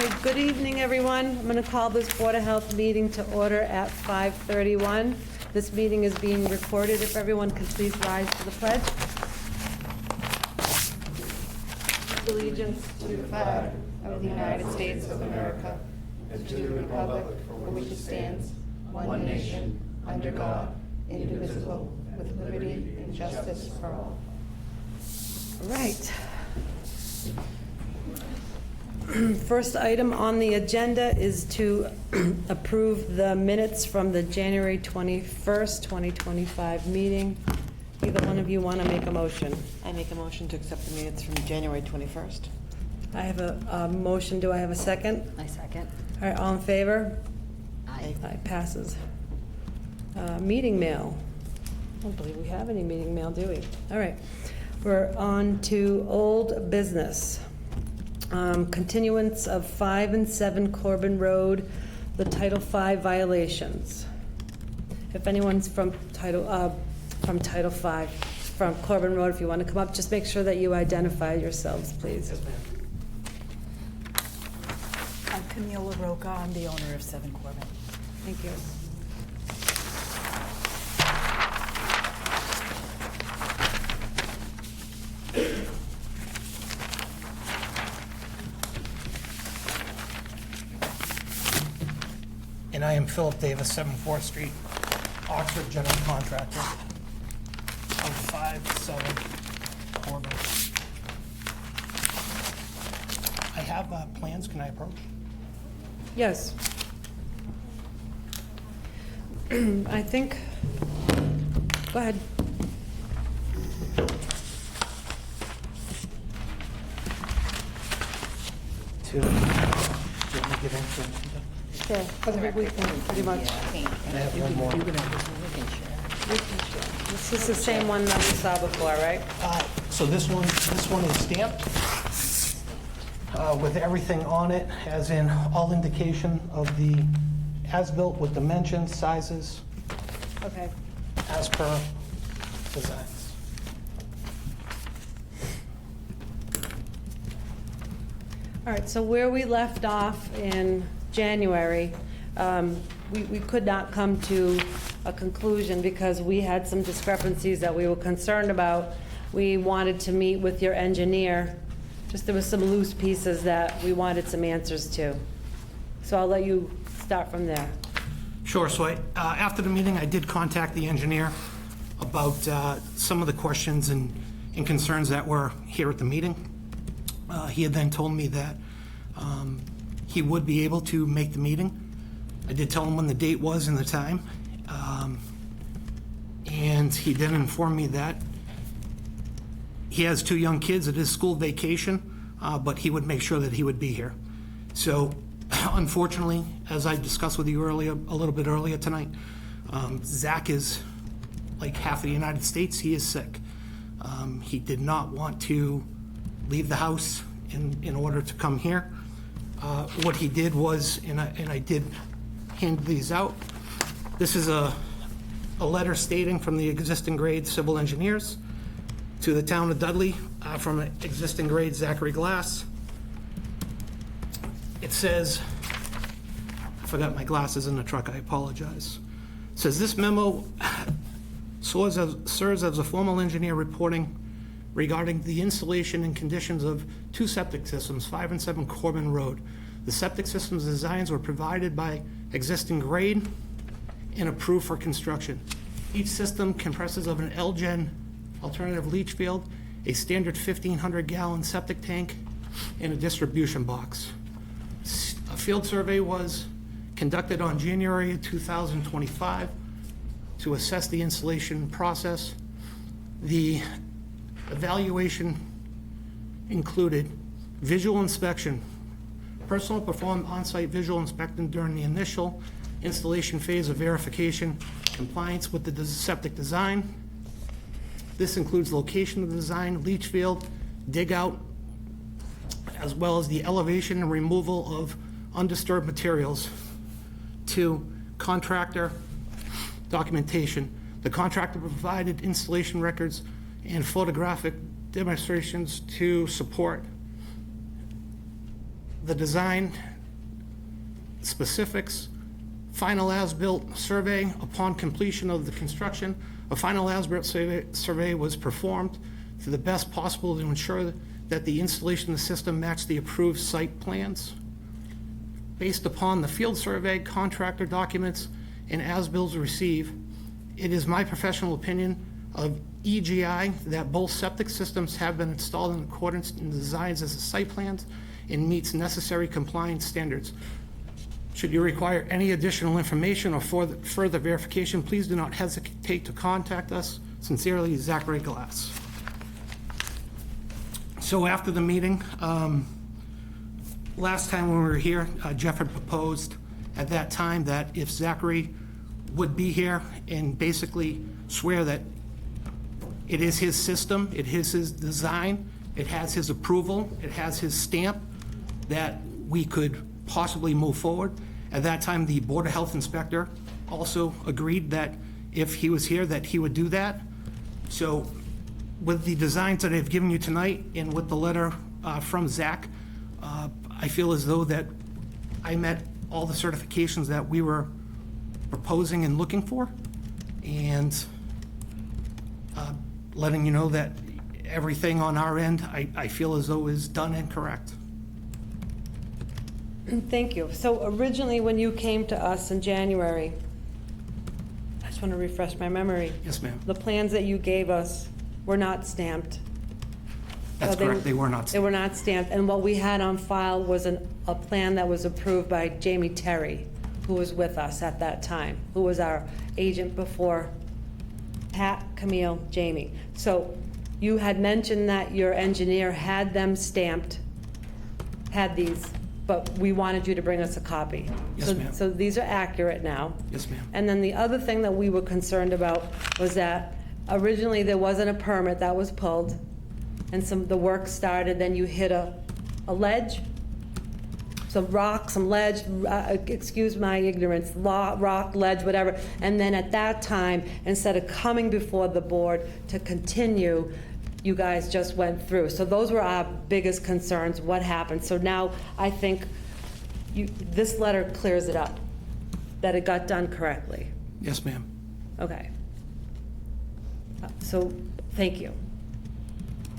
right, good evening, everyone. I'm going to call this Board of Health meeting to order at 5:31. This meeting is being recorded. If everyone could please rise to the pledge. Allegiance To the flag of the United States of America and to the republic for which it stands, one nation, under God, indivisible, with liberty and justice for all. All right. First item on the agenda is to approve the minutes from the January 21st, 2025 meeting. Either one of you want to make a motion? I make a motion to accept the minutes from January 21st. I have a motion. Do I have a second? I second. All right, all in favor? Aye. Aye, passes. Meeting mail. I don't believe we have any meeting mail, do we? All right. We're on to old business. Continuance of 5 and 7 Corbin Road, the Title V violations. If anyone's from Title V, from Corbin Road, if you want to come up, just make sure that you identify yourselves, please. Yes, ma'am. I'm Camille LaRocca. I'm the owner of 7 Corbin. Thank you. And I am Philip Davis, 7 4th Street, Oxford General Contractor of 5-7 Corbin. I have plans. Can I approach? Yes. I think, go ahead. Do you want me to get into it? Sure, we can, pretty much. And I have one more. This is the same one that we saw before, right? So this one is stamped with everything on it, as in all indication of the as-built with dimensions, sizes, Okay. as per designs. All right, so where we left off in January, we could not come to a conclusion because we had some discrepancies that we were concerned about. We wanted to meet with your engineer. Just there was some loose pieces that we wanted some answers to. So I'll let you start from there. Sure. So after the meeting, I did contact the engineer about some of the questions and concerns that were here at the meeting. He had then told me that he would be able to make the meeting. I did tell him when the date was and the time. And he then informed me that he has 2 young kids. It is school vacation, but he would make sure that he would be here. So unfortunately, as I discussed with you earlier, a little bit earlier tonight, Zach is like half of the United States. He is sick. He did not want to leave the house in order to come here. What he did was, and I did hand these out, this is a letter stating from the existing grade civil engineers to the town of Dudley from existing grade Zachary Glass. It says, I forgot my glasses in the truck, I apologize. It says, this memo serves as a formal engineer reporting regarding the installation and conditions of 2 septic systems, 5 and 7 Corbin Road. The septic systems designs were provided by existing grade and approved for construction. Each system comprises of an L-Gen alternative leach field, a standard 1,500-gallon septic tank, and a distribution box. A field survey was conducted on January 2025 to assess the installation process. The evaluation included visual inspection. Personnel performed on-site visual inspection during the initial installation phase of verification, compliance with the septic design. This includes location of the design, leach field, dig out, as well as the elevation and removal of undisturbed materials. 2, contractor documentation. The contractor provided installation records and photographic demonstrations to support the design specifics, final as-built survey. Upon completion of the construction, a final as-built survey was performed to the best possible to ensure that the installation of the system matched the approved site plans. Based upon the field survey, contractor documents, and as-bills received, it is my professional opinion of EGI that both septic systems have been installed in accordance with the designs as the site plans and meets necessary compliance standards. Should you require any additional information or further verification, please do not hesitate to contact us. Sincerely, Zachary Glass. So after the meeting, last time when we were here, Jeff had proposed at that time that if Zachary would be here and basically swear that it is his system, it is his design, it has his approval, it has his stamp, that we could possibly move forward. At that time, the Board of Health Inspector also agreed that if he was here, that he would do that. So with the designs that I've given you tonight and with the letter from Zach, I feel as though that I met all the certifications that we were proposing and looking for, and letting you know that everything on our end, I feel as though is done and correct. Thank you. So originally, when you came to us in January, I just want to refresh my memory. Yes, ma'am. The plans that you gave us were not stamped. That's correct, they were not. They were not stamped, and what we had on file was a plan that was approved by Jamie Terry, who was with us at that time, who was our agent before Pat, Camille, Jamie. So you had mentioned that your engineer had them stamped, had these, but we wanted you to bring us a copy. Yes, ma'am. So these are accurate now. Yes, ma'am. And then the other thing that we were concerned about was that originally there wasn't a permit that was pulled, and the work started, then you hit a ledge, some rock, some ledge, excuse my ignorance, rock, ledge, whatever. And then at that time, instead of coming before the board to continue, you guys just went through. So those were our biggest concerns, what happened. So now I think this letter clears it up, that it got done correctly. Yes, ma'am. Okay. So, thank you.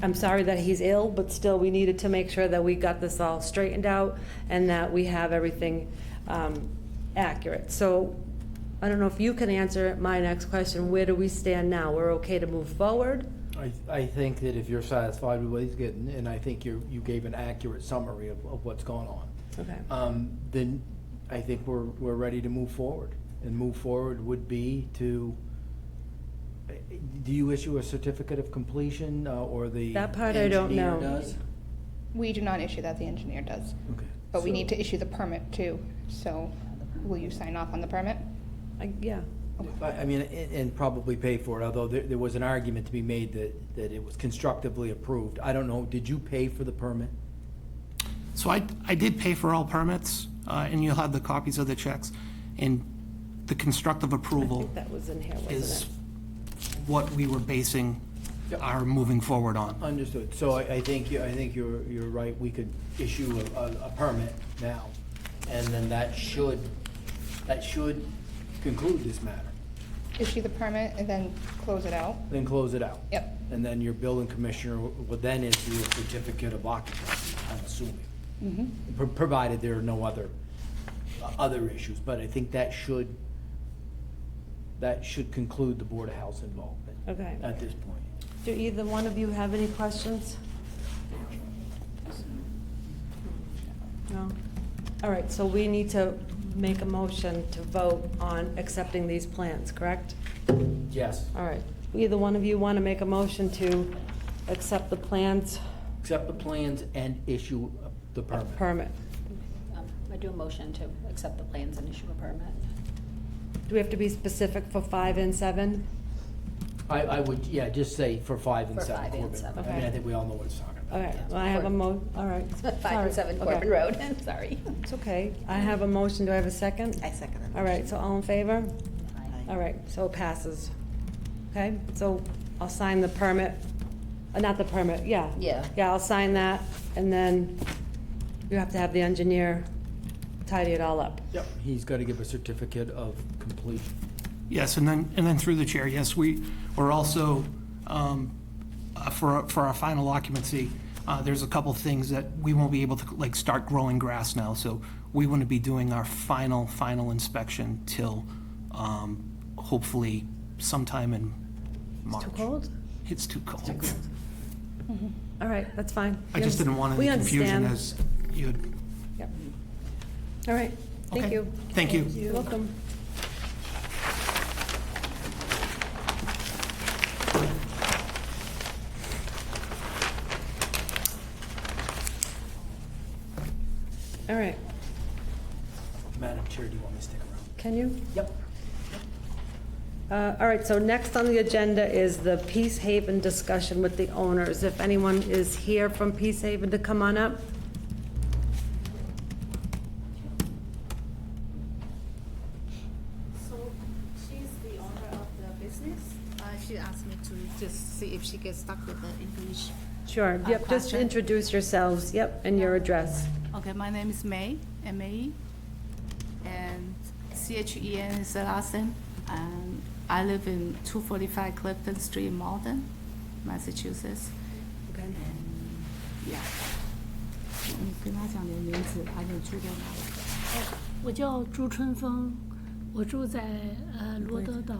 I'm sorry that he's ill, but still, we needed to make sure that we got this all straightened out and that we have everything accurate. So, I don't know if you can answer my next question. Where do we stand now? We're okay to move forward? I think that if you're satisfied with what he's getting, and I think you gave an accurate summary of what's going on, Okay. then I think we're ready to move forward. And move forward would be to, do you issue a certificate of completion or the That part I don't engineer know. does? We do not issue that, the engineer does. Okay. But we So- need to issue the permit too, so will you sign off on the permit? Yeah. I mean, and probably pay for it, although there was an argument to be made that it was constructively approved. I don't know, did you pay for the permit? So I did pay for all permits, and you'll have the copies of the checks. And the constructive I approval think that was in here, is wasn't what we were basing Yep. our moving forward on. Understood. So I think you're right. We could issue a permit now, and then that should conclude this matter. Issue the permit and then close it out? Then close it out. Yep. And then your building commissioner would then issue a certificate of occupancy, I'm assuming. Provided there are no other issues. But I think that should conclude the Board of Health's involvement. Okay. At this point. Do either one of you have any questions? No? All right, so we need to make a motion to vote on accepting these plans, correct? Yes. All right. Either one of you want to make a motion to accept the plans? Accept the plans and issue the permit. Permit. I do a motion to accept the plans and issue a permit. Do we have to be specific for 5 and 7? I would, yeah, just say for 5 and For 7 5 and Corbin. 7. I mean, Okay. I think we all know what it's talking about. All right, well, I have a all right. 5 and 7 Sorry. Corbin Okay. Road, sorry. It's okay. I have a motion. Do I have a second? I second it. All right, so all in favor? Aye. All right, so it passes. Okay, so I'll sign the permit, not the permit, yeah. Yeah. Yeah, I'll sign that, and then you have to have the engineer tidy it all up. Yep. He's got to give a certificate of completion. Yes, and then through the chair, yes, we're also, for our final occupancy, there's a couple things that we won't be able to, like, start growing grass now, so we wouldn't be doing our final inspection till, hopefully sometime in March. Too cold? It's too cold. All right, that's fine. I just didn't want We any confusion understand. as you had. Yep. All right, thank Okay. you. Thank you. You're welcome. All right, Madam Chair, do you want me to stick around? can you? Yep. All right, so next on the agenda is the Peace Haven discussion with the owners. If anyone is here from Peace Haven to come on up. So she's the owner of the business. She asked me to just see if she gets stuck with the English. Sure, yep, just question. introduce yourselves, yep, and your address. Okay, my name is May, M-A-E, and C-H-E-N is the last name. And I live in 245 Clifton Street, Malden, Massachusetts. Okay. Yeah. 你跟他讲你的名字，还有住在哪里？我叫朱春风，我住在罗德岛。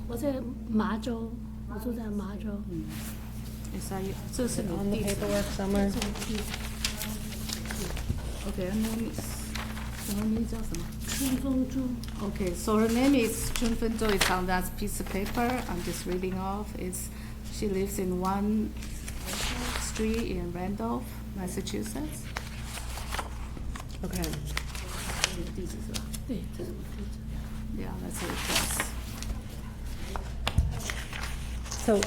我在麻州，我住在麻州。这是 On 你 the 地址。 paperwork somewhere. Okay, her name is 什么名叫什么？春风珠。 Okay, so her name is Chun Fen Zhou. It's on that piece of paper. I'm just reading off. She lives in 1 Street in Randolph, Massachusetts. Okay. 这个地址是吧？对，这是我地址。 Yeah, that's her address. So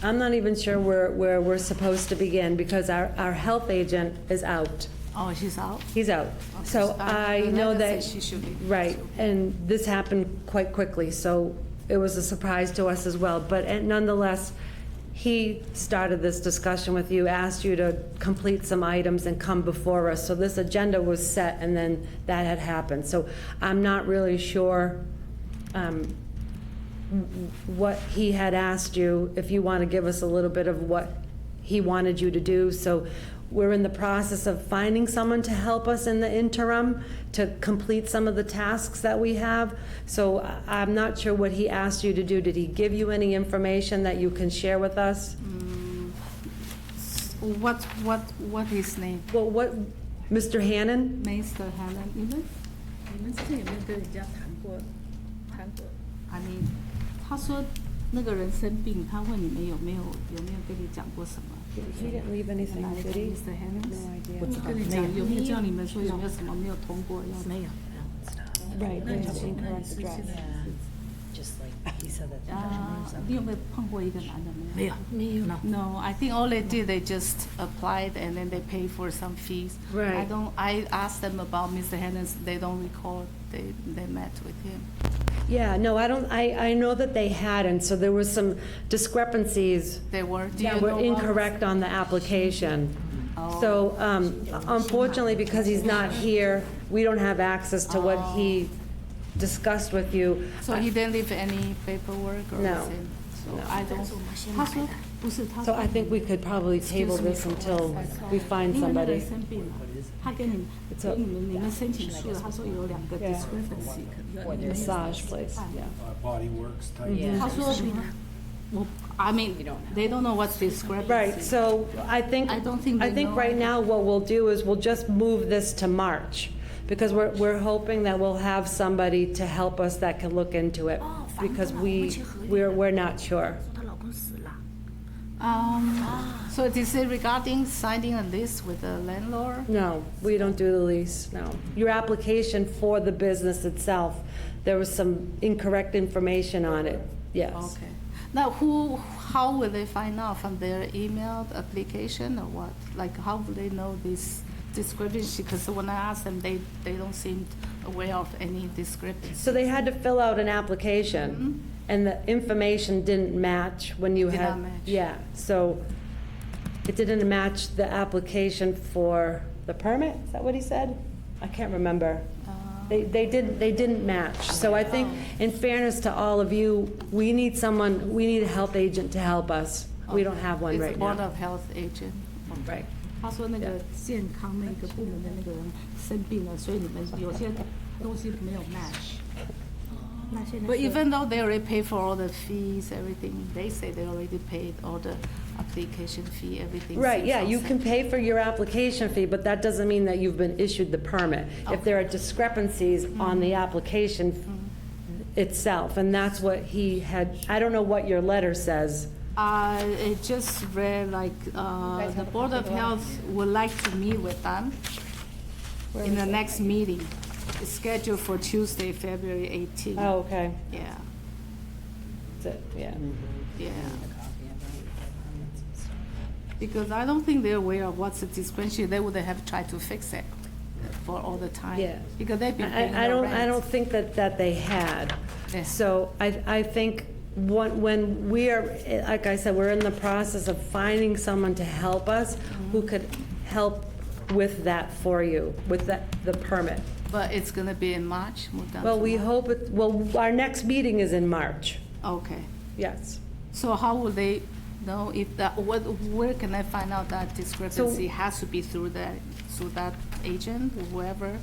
I'm not even sure where we're supposed to begin because our health agent is out. Oh, she's out? He's out. So I the know letter that, says she should be. right, and this happened quite quickly, so it was a surprise to us as well. But nonetheless, he started this discussion with you, asked you to complete some items and come before us. So this agenda was set, and then that had happened. So I'm not really sure what he had asked you, if you want to give us a little bit of what he wanted you to do. So we're in the process of finding someone to help us in the interim to complete some of the tasks that we have. So I'm not sure what he asked you to do. Did he give you any information that you can share with us? What his name? Well, what, Mr. Hannon? Mr. Helen, 你们之前有没有跟人家谈过？ I mean, 他说那个人生病，他问你们有没有跟你讲过什么？ He didn't leave anything, did he? Mr. Helen? No idea. 我跟你讲，有没有叫你们说有没有什么没有通过要？没有。 Right, they have incorrect address. Just like he said that. 你有没有碰过一个男的没有？没有。 No, I think all they did, they just applied and then they pay for some fees. Right. I asked them about Mr. Hennons, they don't recall they met with him. Yeah, no, I know that they hadn't, so there was some discrepancies They were, do you that know were what? incorrect on the application. Oh. So unfortunately, because he's not here, we don't have access to what he discussed with you. So he didn't leave any paperwork or No. anything? So I don't. 他说不是，他 So 说 I think we could probably table this until we find 因为那个人 somebody. 生病了，他给你 It's a- 给你们申请书了，他说有2个 Yeah. discrepancy。 Massage place, yeah. Body Works type. 他说我 I mean they don't know what's discrepancy. Right, so I think I don't think they know. right now what we'll do is we'll just move this to March, because we're hoping that we'll have somebody to help us that can look into it, because we're not sure. 她老公死了。 So is it regarding signing a lease with the landlord? No, we don't do the lease, no. Your application for the business itself, there was some incorrect information on it, yes. Okay. Now how will they find out from their emailed application or what? Like how will they know this discrepancy? Because when I ask them, they don't seem aware of any discrepancy. So they had to fill out an application, and the information didn't match when you Did had. not match. Yeah, so it didn't match the application for the permit, is that what he said? I can't remember. They didn't match. So I think, in fairness to all of you, we need a health agent to help us. We don't have one right It's Board now. of Health agent. Right. 他说那个健康那个部门的那个人生病了，所以你们有些东西没有 match。那现在 But 是 even though they already pay for all the fees, everything, they say they already paid all the application fee, everything. Right, seems yeah, all you set. can pay for your application fee, but that doesn't mean that you've been issued the permit. If there are discrepancies on the application itself, and that's what he had, I don't know what your letter says. It just read like, the Board of Health would like to meet with them in the next meeting. It's scheduled for Tuesday, February 18th. Oh, okay. Yeah, That's it, yeah. yeah. Because I don't think they're aware of what's the dispensary, they would have tried to fix it for all the time. Yeah. Because they've been paying I their don't rent. think that they had. Yeah. So I think when we are, like I said, we're in the process of finding someone to help us who could help with that for you, with the permit. But it's gonna be in March, moved down Well, to we March? hope, our next meeting is in March, Okay. yes. So how will they know if that, where can I find out that discrepancy has to be through that agent, whoever?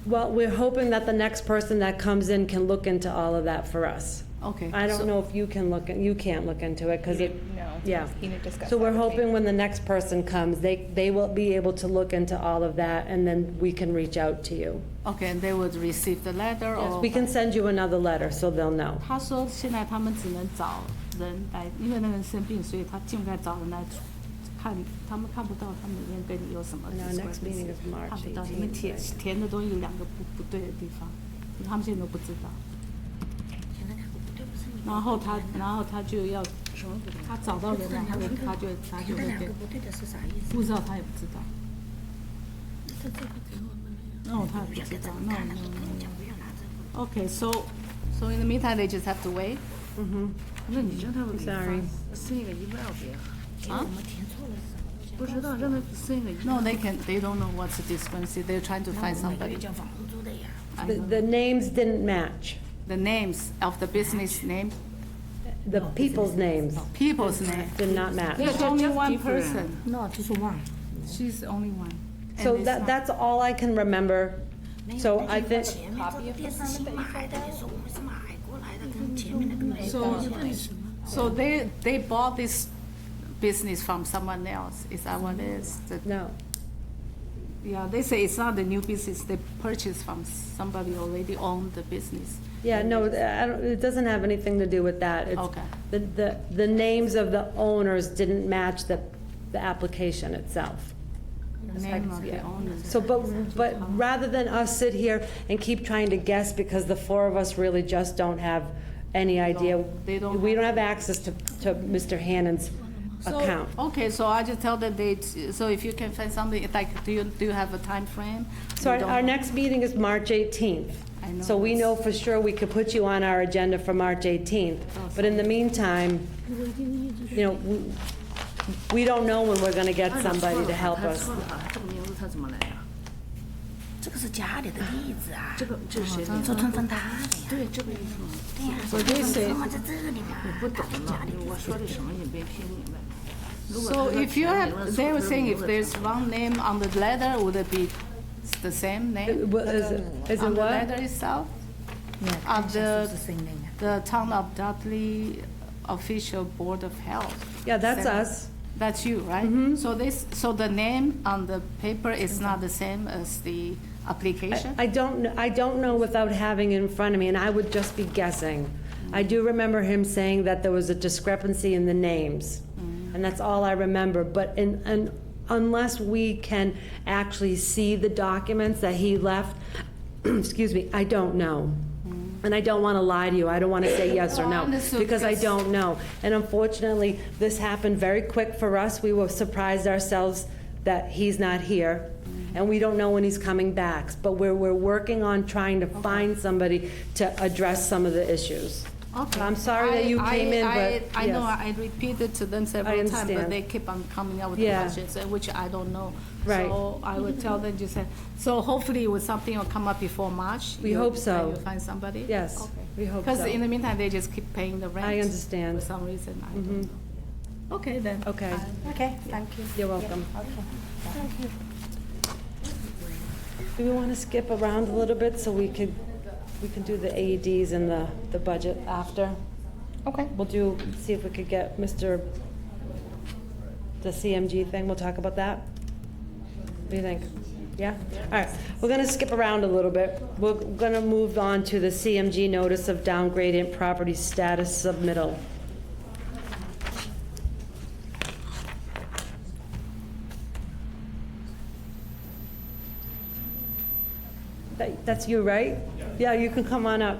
Well, we're hoping that the next person that comes in can look into all of that for us. Okay. I so- don't know if you can you can't look into it, because it, No, yeah. he need to discuss So that we're with me. hoping when the next person comes, they will be able to look into all of that, and then we can reach out to you. Okay, and they would receive the letter or? We can send you another letter, so they'll know. 他说现在他们只能找人来，因为那个人生病，所以他尽快找人来看，他们看不到他们里面跟你有什么 And our next meeting is discrepancy， March 看不到 18th, 你们填的东西有两个不对的地方，他们现在都不知道。然后他就要，他找到人了，他就会给，不知道他也不知道。哦，他也不知道，那 Okay, so in the meantime, they just have to wait? 那你让他们 Sorry. 申一个 email 给啊？不知道让他申一个 No, they don't know what's the discrepancy, they're trying to find somebody. I know. The names didn't match, The names of the business name, the people's names people's name. did not match. There's only just one different. person, No, just one. she's the only one. And So it's not- that's all I can remember. So I think, Copy of the permit that you So they bought this business from someone else, is that what it is? no. Yeah, they say it's not the new business, they purchased from somebody who already owned the business. Yeah, no, it doesn't have anything to do with that. It's- Okay. The names of the owners didn't match the application itself. The name of the owner. So, but rather than us sit here and keep trying to guess, because the four of us really just don't have any idea. They don't We have- don't have access to Mr. Hannon's So, account. okay, so I just tell them so if you can find something, like, do you have a time frame? So You don't our know? next meeting is March 18th. I know So we this. know for sure we could put you on our agenda for March 18th. But in the meantime, you know, we don't know when we're going to get somebody to help 他 us. 错了，这个名字他怎么来呀？这个是家里的地址啊，这个这是谁的？做春分他的呀。对，这个意思吗？对呀，所以这是怎么在这里嘛？我不懂了，我说的什么你没听明白。如果 So 他 if you 填明了 have, 错 they were 他的 saying 名 if 字 there's wrong name on the letter, would it be the same name? Is On it the what? letter itself? 你 Of 看 the 是谁那个？ the town of Dudley official board of health. Yeah, that's Same. us. That's you, right? So the name on the paper is not the same as the application? I don't know without having it in front of me, and I would just be guessing. I do remember him saying that there was a discrepancy in the names, and that's all I remember. But unless we can actually see the documents that he left, excuse me, I don't know. And I don't want to lie to you. I don't want to say yes or No, I no, understood, because I because- don't know. And unfortunately, this happened very quick for us. We were surprised ourselves that he's not here, and we don't know when he's coming back. But we're working on trying to find somebody to address some of the issues. Okay. I'm sorry that you came in, but I know yes. I repeated to them several times, but understand. they keep on coming up with Yeah. questions, which I don't know. Right. So I would tell them, just say, so hopefully with something will come up before March. We hope so. You'll find somebody? Yes, Okay. we hope Because so. in the meantime, they just keep paying the rent. I understand. For some reason, I Mhm. don't know. Okay, then. Okay. Okay, thank you. You're welcome. Thank you. Do we want to skip around a little bit so we can do the AEDs and the budget after? Okay. We'll see if we could get the CMG thing, we'll talk about that? What do you think? Yeah? All right, we're gonna skip around a little bit. We're gonna move on to the CMG notice of downgradient property status submittal. That's you, right? Yeah, you can come on up.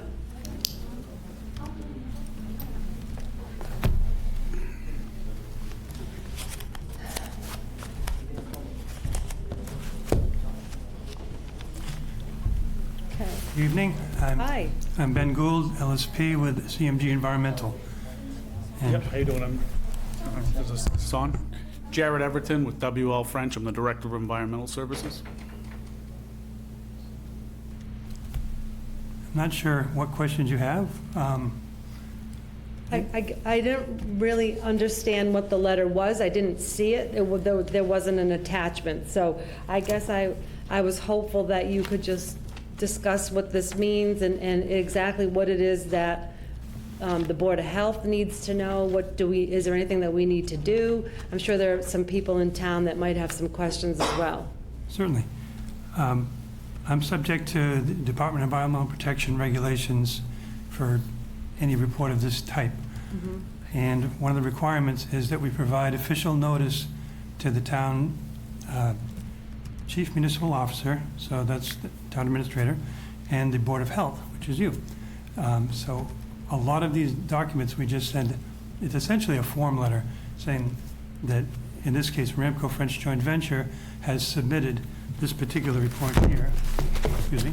Okay. Good evening. Hi. I'm Ben Gould, LSP with CMG Environmental. And Yep, how you doing? Is this on? Jared Everton with WL French. I'm the Director of Environmental Services. I'm not sure what questions you have. I didn't really understand what the letter was. I didn't see it. There wasn't an attachment. So I guess I was hopeful that you could just discuss what this means and exactly what it is that the Board of Health needs to know. Is there anything that we need to do? I'm sure there are some people in town that might have some questions as well. Certainly. I'm subject to the Department of Environmental Protection regulations for any report of this type. And one of the requirements is that we provide official notice to the town chief municipal officer, so that's the town administrator, and the Board of Health, which is you. So a lot of these documents we just send, it's essentially a form letter saying that, in this case, Ramco French Joint Venture has submitted this particular report here, excuse me,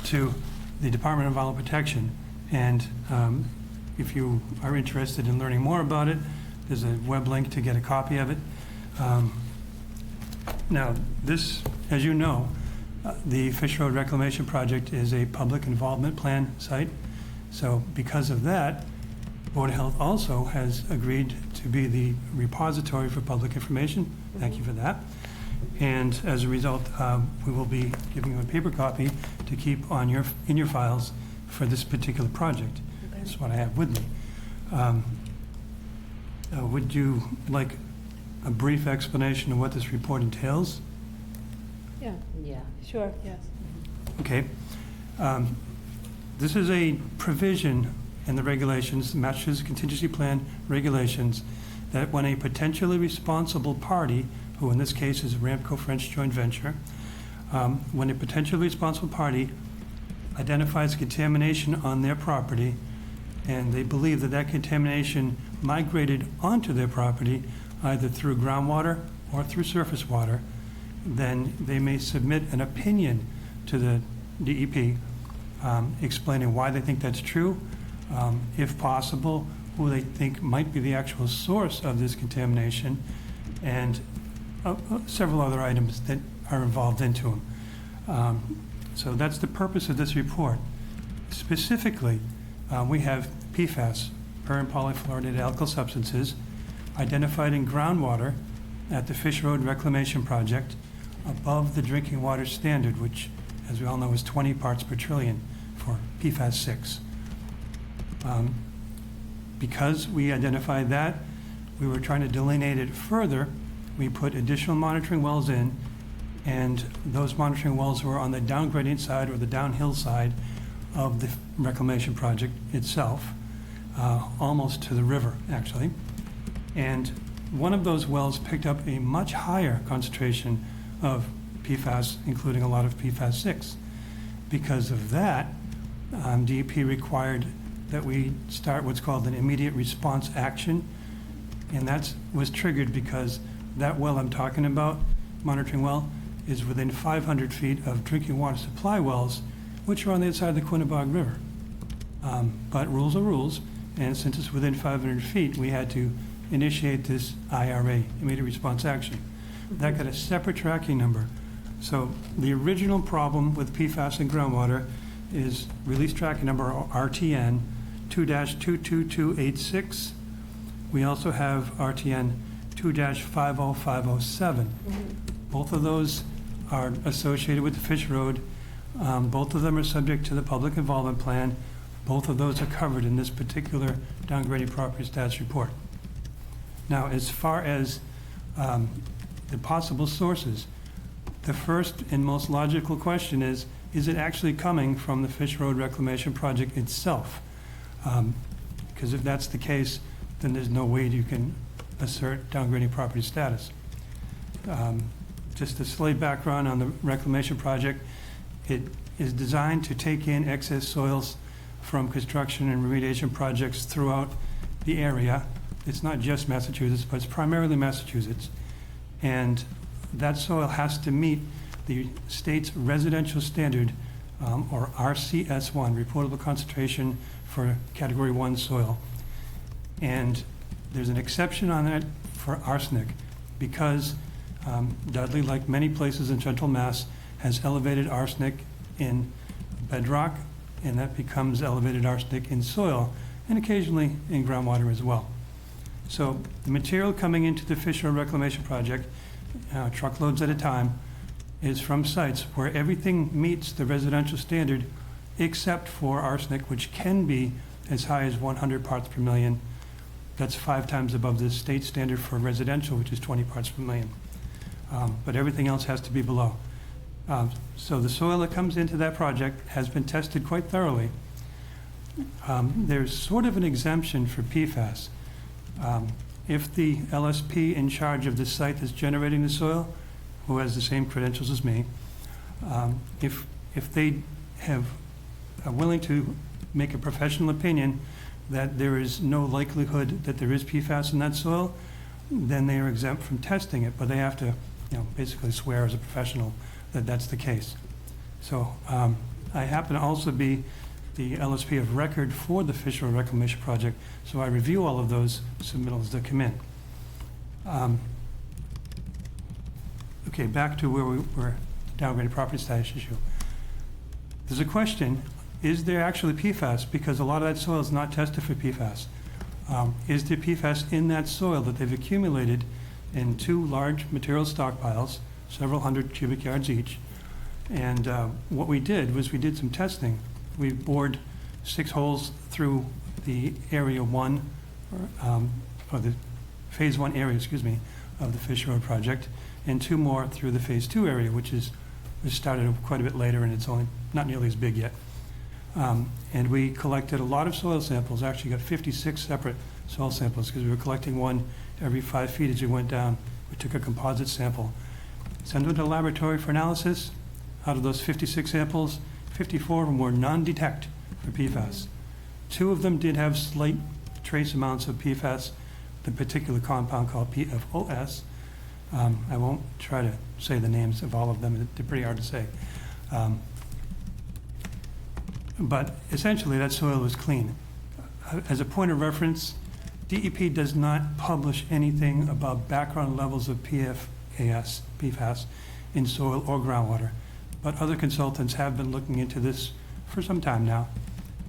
to the Department of Environmental Protection. And if you are interested in learning more about it, there's a web link to get a copy of it. Now, this, as you know, the Fish Road Reclamation Project is a public involvement plan site. So because of that, Board of Health also has agreed to be the repository for public information. Thank you for that. And as a result, we will be giving you a paper copy to keep on in your files for this particular project. Okay. That's what I have with me. Would you like a brief explanation of what this report entails? Yeah. Sure, yes. Okay. This is a provision in the regulations, Massachusetts Contingency Plan regulations, that when a potentially responsible party, who in this case is Ramco French Joint Venture, when a potentially responsible party identifies contamination on their property and they believe that that contamination migrated onto their property either through groundwater or through surface water, then they may submit an opinion to the DEP explaining why they think that's true, if possible, who they think might be the actual source of this contamination, and several other items that are involved into them. So that's the purpose of this report. Specifically, we have PFAS, per and polyfluorinated alkyl substances, identified in groundwater at the Fish Road Reclamation Project above the drinking water standard, which, as we all know, is 20 parts per trillion for PFAS 6. Because we identified that, we were trying to delineate it further. We put additional monitoring wells in, and those monitoring wells were on the downgradient side or the downhill side of the reclamation project itself, almost to the river, actually. And one of those wells picked up a much higher concentration of PFAS, including a lot of PFAS 6. Because of that, DEP required that we start what's called an immediate response action, and that was triggered because that well I'm talking about, monitoring well, is within 500 feet of drinking water supply wells, which are on the other side of the Quinnebog River. But rules are rules, and since it's within 500 feet, we had to initiate this IRA, immediate response action. That got a separate tracking number. So the original problem with PFAS in groundwater is release tracking number RTN 2-22286. We also have RTN 2-50507. Both of those are associated with the Fish Road. Both of them are subject to the public involvement plan. Both of those are covered in this particular downgrading property status report. Now, as far as the possible sources, the first and most logical question is it actually coming from the Fish Road Reclamation Project itself? Because if that's the case, then there's no way you can assert downgrading property status. Just a slight background on the reclamation project. It is designed to take in excess soils from construction and remediation projects throughout the area. It's not just Massachusetts, but it's primarily Massachusetts. And that soil has to meet the state's residential standard, or RCS1, reportable concentration for Category 1 soil. And there's an exception on that for arsenic because Dudley, like many places in central Mass, has elevated arsenic in bedrock, and that becomes elevated arsenic in soil, and occasionally in groundwater as well. So the material coming into the Fish Road Reclamation Project, truckloads at a time, is from sites where everything meets the residential standard except for arsenic, which can be as high as 100 parts per million. That's 5 times above the state standard for residential, which is 20 parts per million. But everything else has to be below. So the soil that comes into that project has been tested quite thoroughly. There's sort of an exemption for PFAS. If the LSP in charge of the site that's generating the soil, who has the same credentials as me, if they are willing to make a professional opinion that there is no likelihood that there is PFAS in that soil, then they are exempt from testing it, but they have to, basically swear as a professional that that's the case. So I happen to also be the LSP of record for the Fish Road Reclamation Project, so I review all of those submittals that come in. Okay, back to where we were, downgraded property status issue. There's a question, is there actually PFAS? Because a lot of that soil is not tested for PFAS. Is there PFAS in that soil that they've accumulated in 2 large material stockpiles, several hundred cubic yards each? And what we did was we did some testing. We bored 6 holes through the area 1, or the phase 1 area, of the Fish Road project, and 2 more through the phase 2 area, which started quite a bit later, and it's only not nearly as big yet. And we collected a lot of soil samples, actually got 56 separate soil samples, because we were collecting one every 5 feet as we went down. We took a composite sample, sent it to the laboratory for analysis. Out of those 56 samples, 54 of them were non-detect for PFAS. 2 of them did have slight trace amounts of PFAS, the particular compound called PFOS. I won't try to say the names of all of them, they're pretty hard to say. But essentially, that soil was clean. As a point of reference, DEP does not publish anything about background levels of PFAS in soil or groundwater. But other consultants have been looking into this for some time now.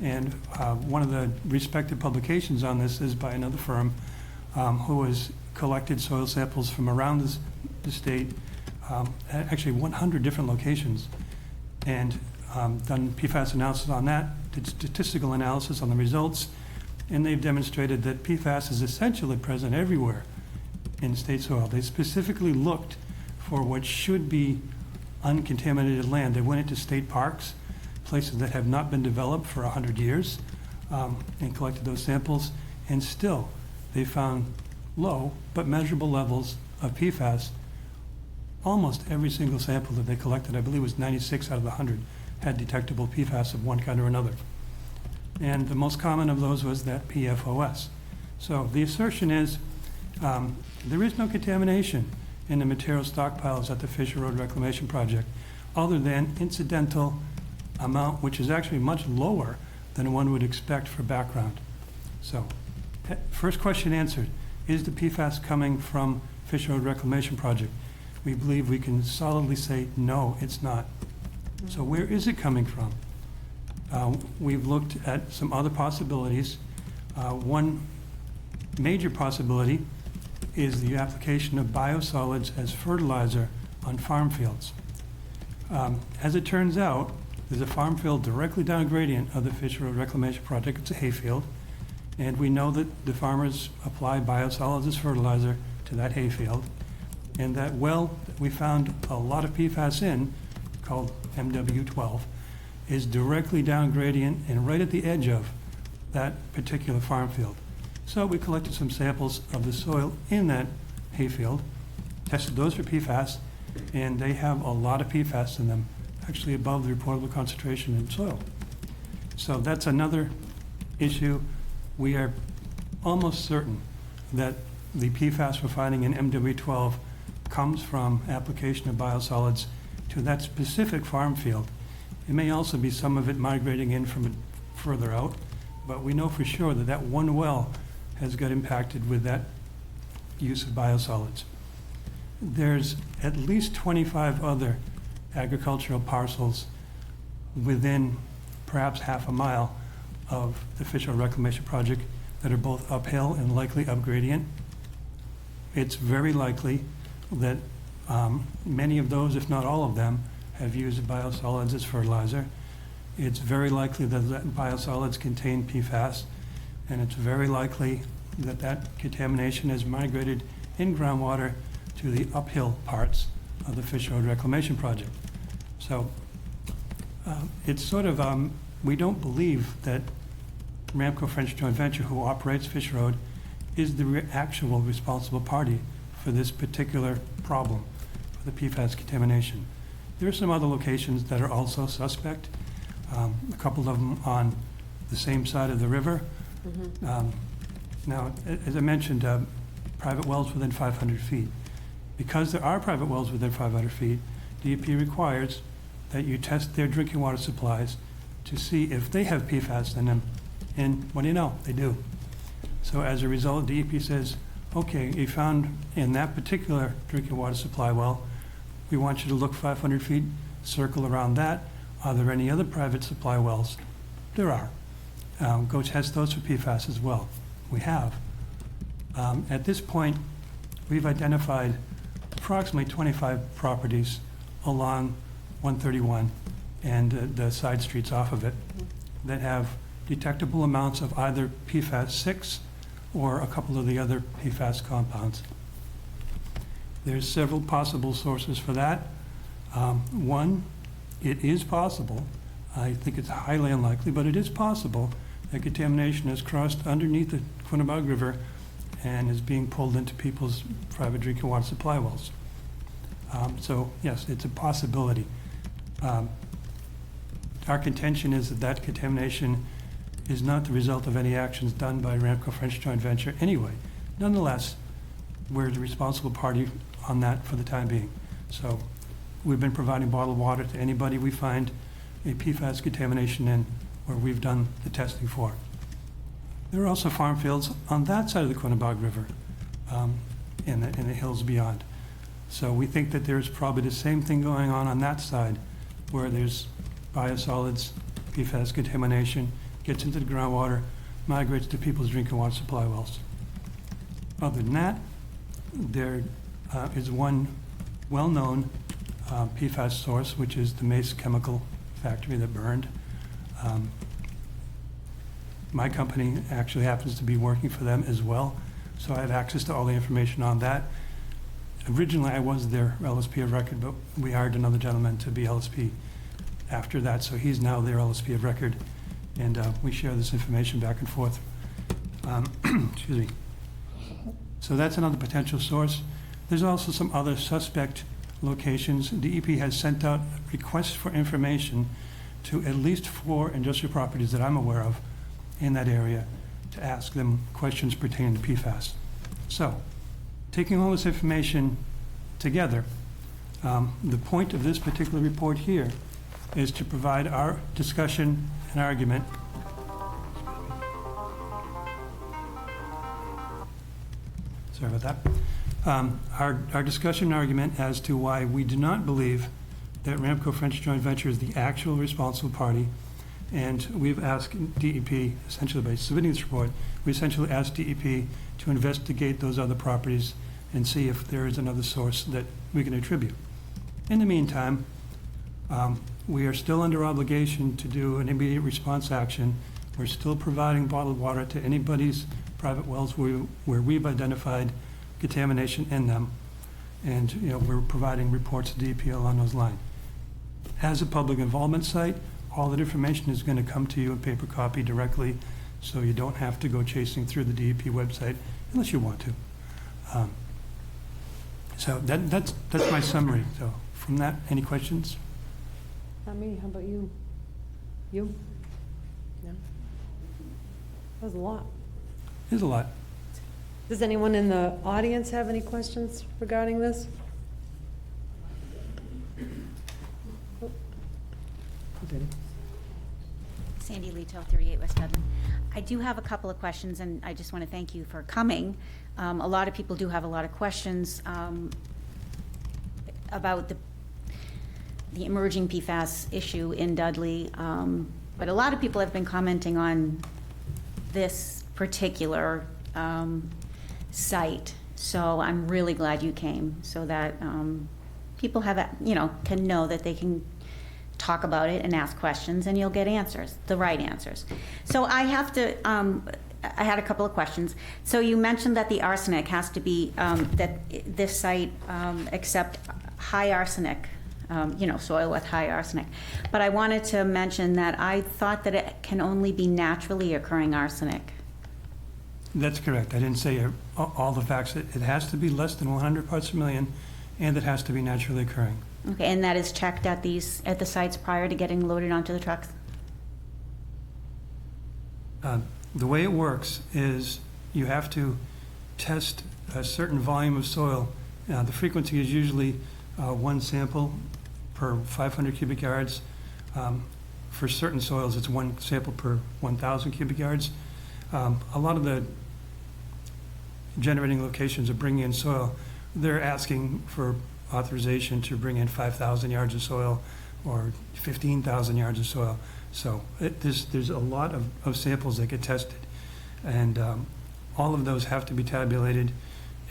And one of the respected publications on this is by another firm who has collected soil samples from around the state, actually 100 different locations, and done PFAS analysis on that, did statistical analysis on the results, and they've demonstrated that PFAS is essentially present everywhere in state soil. They specifically looked for what should be uncontaminated land. They went into state parks, places that have not been developed for 100 years, and collected those samples, and still they found low but measurable levels of PFAS. Almost every single sample that they collected, I believe it was 96 out of the 100, had detectable PFAS of one kind or another. And the most common of those was that PFOS. So the assertion is there is no contamination in the material stockpiles at the Fish Road Reclamation Project, other than incidental amount, which is actually much lower than one would expect for background. So, first question answered. Is the PFAS coming from Fish Road Reclamation Project? We believe we can solidly say, no, it's not. So where is it coming from? We've looked at some other possibilities. One major possibility is the application of biosolids as fertilizer on farm fields. As it turns out, there's a farm field directly down gradient of the Fish Road Reclamation Project. It's a hayfield. And we know that the farmers apply biosolids as fertilizer to that hayfield. And that well that we found a lot of PFAS in, called MW12, is directly down gradient and right at the edge of that particular farm field. So we collected some samples of the soil in that hayfield, tested those for PFAS, and they have a lot of PFAS in them, actually above the reportable concentration in soil. So that's another issue. We are almost certain that the PFAS we're finding in MW12 comes from application of biosolids to that specific farm field. It may also be some of it migrating in from further out, but we know for sure that that one well has got impacted with that use of biosolids. There's at least 25 other agricultural parcels within perhaps half a mile of the Fish Road Reclamation Project that are both uphill and likely up gradient. It's very likely that many of those, if not all of them, have used biosolids as fertilizer. It's very likely that biosolids contain PFAS, and it's very likely that that contamination has migrated in groundwater to the uphill parts of the Fish Road Reclamation Project. So it's sort of, we don't believe that Ramco French Joint Venture, who operates Fish Road, is the actual responsible party for this particular problem, for the PFAS contamination. There are some other locations that are also suspect, a couple of them on the same side of the river. Now, as I mentioned, private wells within 500 feet. Because there are private wells within 500 feet, DEP requires that you test their drinking water supplies to see if they have PFAS in them. And what do you know? They do. So as a result, DEP says, okay, you found in that particular drinking water supply well, we want you to look 500 feet, circle around that. Are there any other private supply wells? There are. Go test those for PFAS as well. We have. At this point, we've identified approximately 25 properties along 131 and the side streets off of it that have detectable amounts of either PFAS 6 or a couple of the other PFAS compounds. There's several possible sources for that. One, it is possible, I think it's highly unlikely, but it is possible that contamination has crossed underneath the Quinnebog River and is being pulled into people's private drinking water supply wells. So yes, it's a possibility. Our contention is that that contamination is not the result of any actions done by Ramco French Joint Venture anyway. Nonetheless, we're the responsible party on that for the time being. So we've been providing bottled water to anybody we find a PFAS contamination in where we've done the testing for. There are also farm fields on that side of the Quinnebog River, in the hills beyond. So we think that there's probably the same thing going on that side, where there's biosolids, PFAS contamination, gets into the groundwater, migrates to people's drinking water supply wells. Other than that, there is one well-known PFAS source, which is the Mace Chemical Factory that burned. My company actually happens to be working for them as well, so I have access to all the information on that. Originally, I was their LSP of record, but we hired another gentleman to be LSP after that, so he's now their LSP of record, and we share this information back and forth. Excuse me. So that's another potential source. There's also some other suspect locations. DEP has sent out requests for information to at least 4 industrial properties that I'm aware of in that area to ask them questions pertaining to PFAS. So, taking all this information together, the point of this particular report here is to provide our discussion and argument Sorry about that. Our discussion and argument as to why we do not believe that Ramco French Joint Venture is the actual responsible party, and we've asked DEP, essentially by submitting this report, we essentially asked DEP to investigate those other properties and see if there is another source that we can attribute. In the meantime, we are still under obligation to do an immediate response action. We're still providing bottled water to anybody's private wells where we've identified contamination in them. And, we're providing reports to DEP along those lines. As a public involvement site, all that information is going to come to you in paper copy directly, so you don't have to go chasing through the DEP website unless you want to. So that's my summary. So from that, any questions? Not me, how about you? You? No? That was a lot. There's a lot. Does anyone in the audience have any questions regarding this? Sandy Lito, 38 West Dudley. I do have a couple of questions, and I just want to thank you for coming. A lot of people do have a lot of questions about the emerging PFAS issue in Dudley, but a lot of people have been commenting on this particular site. So I'm really glad you came, so that people have, can know that they can talk about it and ask questions, and you'll get answers, the right answers. So I had a couple of questions. So you mentioned that the arsenic has to be, that this site accept high arsenic, soil with high arsenic. But I wanted to mention that I thought that it can only be naturally occurring arsenic. That's correct. I didn't say all the facts. It has to be less than 100 parts per million, and it has to be naturally occurring. Okay, and that is checked at the sites prior to getting loaded onto the trucks? The way it works is you have to test a certain volume of soil. The frequency is usually one sample per 500 cubic yards. For certain soils, it's one sample per 1,000 cubic yards. A lot of the generating locations are bringing in soil. They're asking for authorization to bring in 5,000 yards of soil or 15,000 yards of soil. So there's a lot of samples that get tested. And all of those have to be tabulated.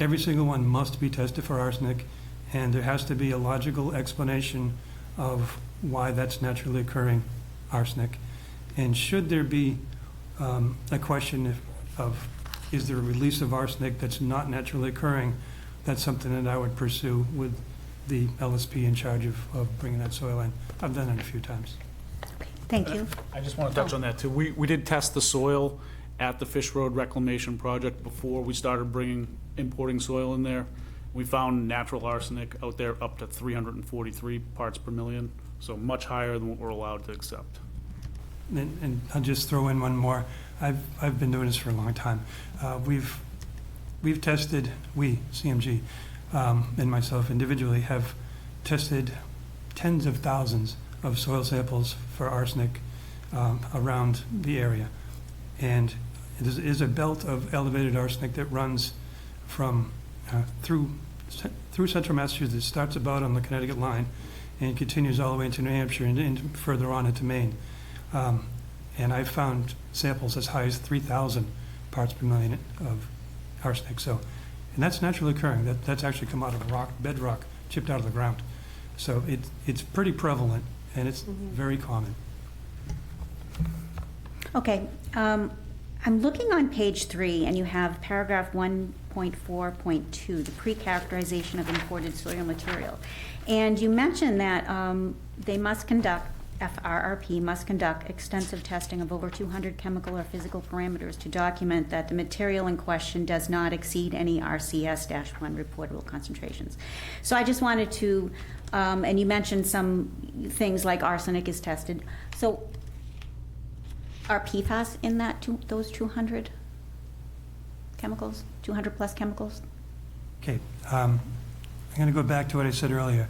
Every single one must be tested for arsenic, and there has to be a logical explanation of why that's naturally occurring arsenic. And should there be a question of is there a release of arsenic that's not naturally occurring, that's something that I would pursue with the LSP in charge of bringing that soil in. I've done it a few times. Okay, thank you. I just want to touch on that too. We did test the soil at the Fish Road Reclamation Project before we started importing soil in there. We found natural arsenic out there up to 343 parts per million, so much higher than what we're allowed to accept. And I'll just throw in one more. I've been doing this for a long time. We've tested, CMG, and myself individually have tested tens of thousands of soil samples for arsenic around the area. And it is a belt of elevated arsenic that runs from through central Massachusetts. It starts about on the Connecticut line and continues all the way into New Hampshire and further on into Maine. And I've found samples as high as 3,000 parts per million of arsenic. So, and that's naturally occurring. That's actually come out of bedrock, chipped out of the ground. So it's pretty prevalent, and it's very common. Okay, I'm looking on page 3, and you have paragraph 1.4.2, the pre-characterization of imported soil material. And you mentioned that FRRP must conduct extensive testing of over 200 chemical or physical parameters to document that the material in question does not exceed any RCS-1 reportable concentrations. So I just wanted to, and you mentioned some things like arsenic is tested. So are PFAS in those 200 chemicals, 200 plus chemicals? Okay, I'm going to go back to what I said earlier.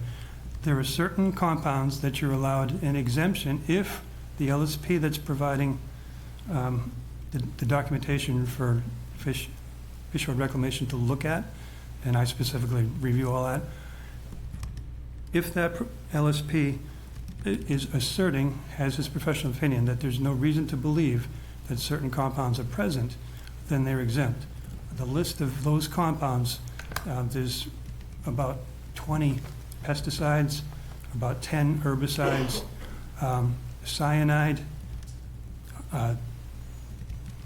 There are certain compounds that you're allowed an exemption if the LSP that's providing the documentation for fish Fish Road Reclamation to look at, and I specifically review all that. If that LSP is asserting, has his professional opinion, that there's no reason to believe that certain compounds are present, then they're exempt. The list of those compounds, there's about 20 pesticides, about 10 herbicides, cyanide,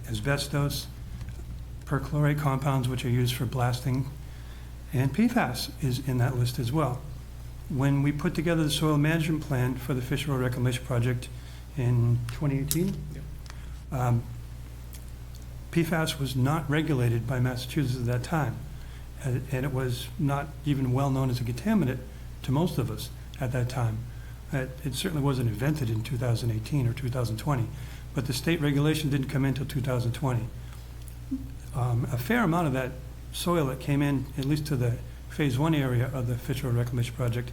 asbestos, perchlorate compounds which are used for blasting, and PFAS is in that list as well. When we put together the soil management plan for the Fish Road Reclamation Project in 2018, PFAS was not regulated by Massachusetts at that time, and it was not even well known as a contaminant to most of us at that time. It certainly wasn't invented in 2018 or 2020, but the state regulation didn't come in until 2020. A fair amount of that soil that came in, at least to the Phase 1 area of the Fish Road Reclamation Project,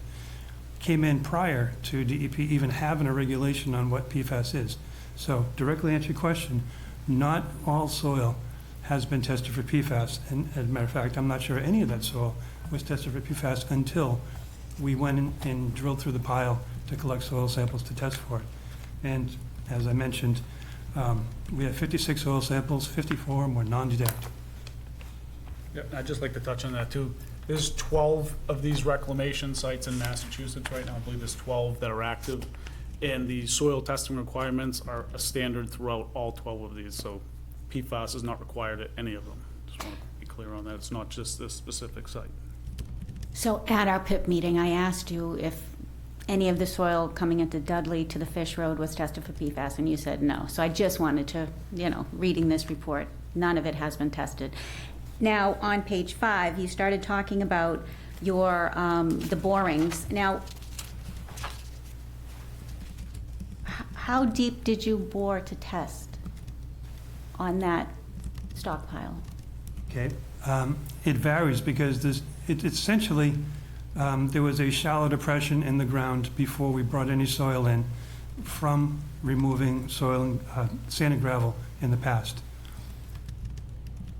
came in prior to DEP even having a regulation on what PFAS is. So directly answer your question, not all soil has been tested for PFAS. And as a matter of fact, I'm not sure any of that soil was tested for PFAS until we went in and drilled through the pile to collect soil samples to test for it. And as I mentioned, we had 56 soil samples, 54 of them were non-detect. Yeah, I'd just like to touch on that too. There's 12 of these reclamation sites in Massachusetts right now. I believe there's 12 that are active. And the soil testing requirements are a standard throughout all 12 of these. So PFAS is not required at any of them. Just want to be clear on that. It's not just this specific site. So at our PIP meeting, I asked you if any of the soil coming into Dudley to the Fish Road was tested for PFAS, and you said no. So I just wanted to, reading this report, none of it has been tested. Now, on page 5, you started talking about your, the borings. Now, how deep did you bore to test on that stockpile? Okay, it varies because essentially, there was a shallow depression in the ground before we brought any soil in from removing soil and sand and gravel in the past.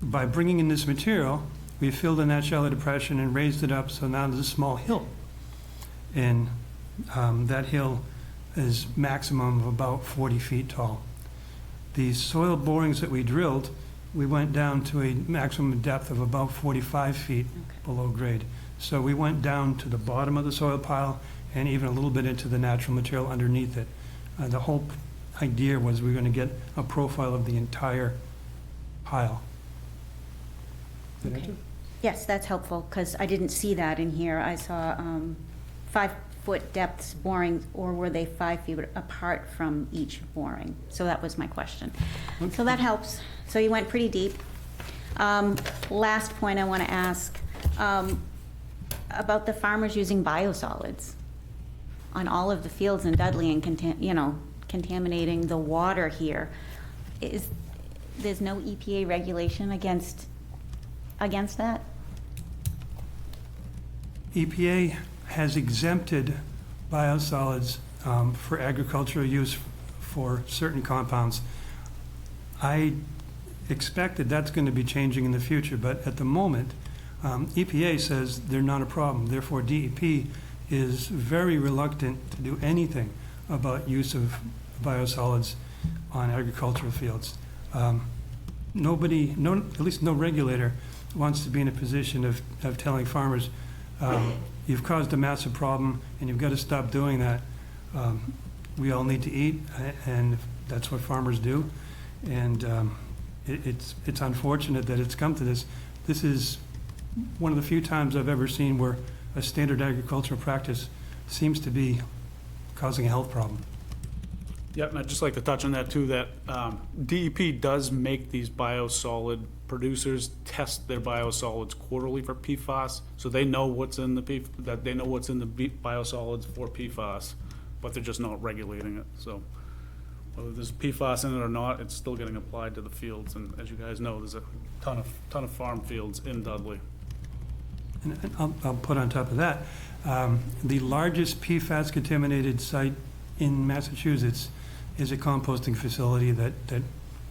By bringing in this material, we filled in that shallow depression and raised it up, so now there's a small hill. And that hill is maximum of about 40 feet tall. The soil borings that we drilled, we went down to a maximum depth of about 45 feet below grade. So we went down to the bottom of the soil pile and even a little bit into the natural material underneath it. The whole idea was we were going to get a profile of the entire pile. Okay. Yes, that's helpful, because I didn't see that in here. I saw 5-foot depths boring, or were they 5 feet apart from each boring? So that was my question. Okay. So that helps. So you went pretty deep. Last point I want to ask, about the farmers using biosolids on all of the fields in Dudley and contaminating the water here. There's no EPA regulation against that? EPA has exempted biosolids for agricultural use for certain compounds. I expect that that's going to be changing in the future, but at the moment, EPA says they're not a problem. Therefore, DEP is very reluctant to do anything about use of biosolids on agricultural fields. Nobody, at least no regulator, wants to be in a position of telling farmers, you've caused a massive problem and you've got to stop doing that. We all need to eat, and that's what farmers do. And it's unfortunate that it's come to this. This is one of the few times I've ever seen where a standard agricultural practice seems to be causing a health problem. Yep, and I'd just like to touch on that too, that DEP does make these biosolid producers test their biosolids quarterly for PFAS, so they know what's in the biosolids for PFAS, but they're just not regulating it. So whether there's PFAS in it or not, it's still getting applied to the fields. And as you guys know, there's a ton of farm fields in Dudley. And I'll put on top of that, the largest PFAS contaminated site in Massachusetts is a composting facility that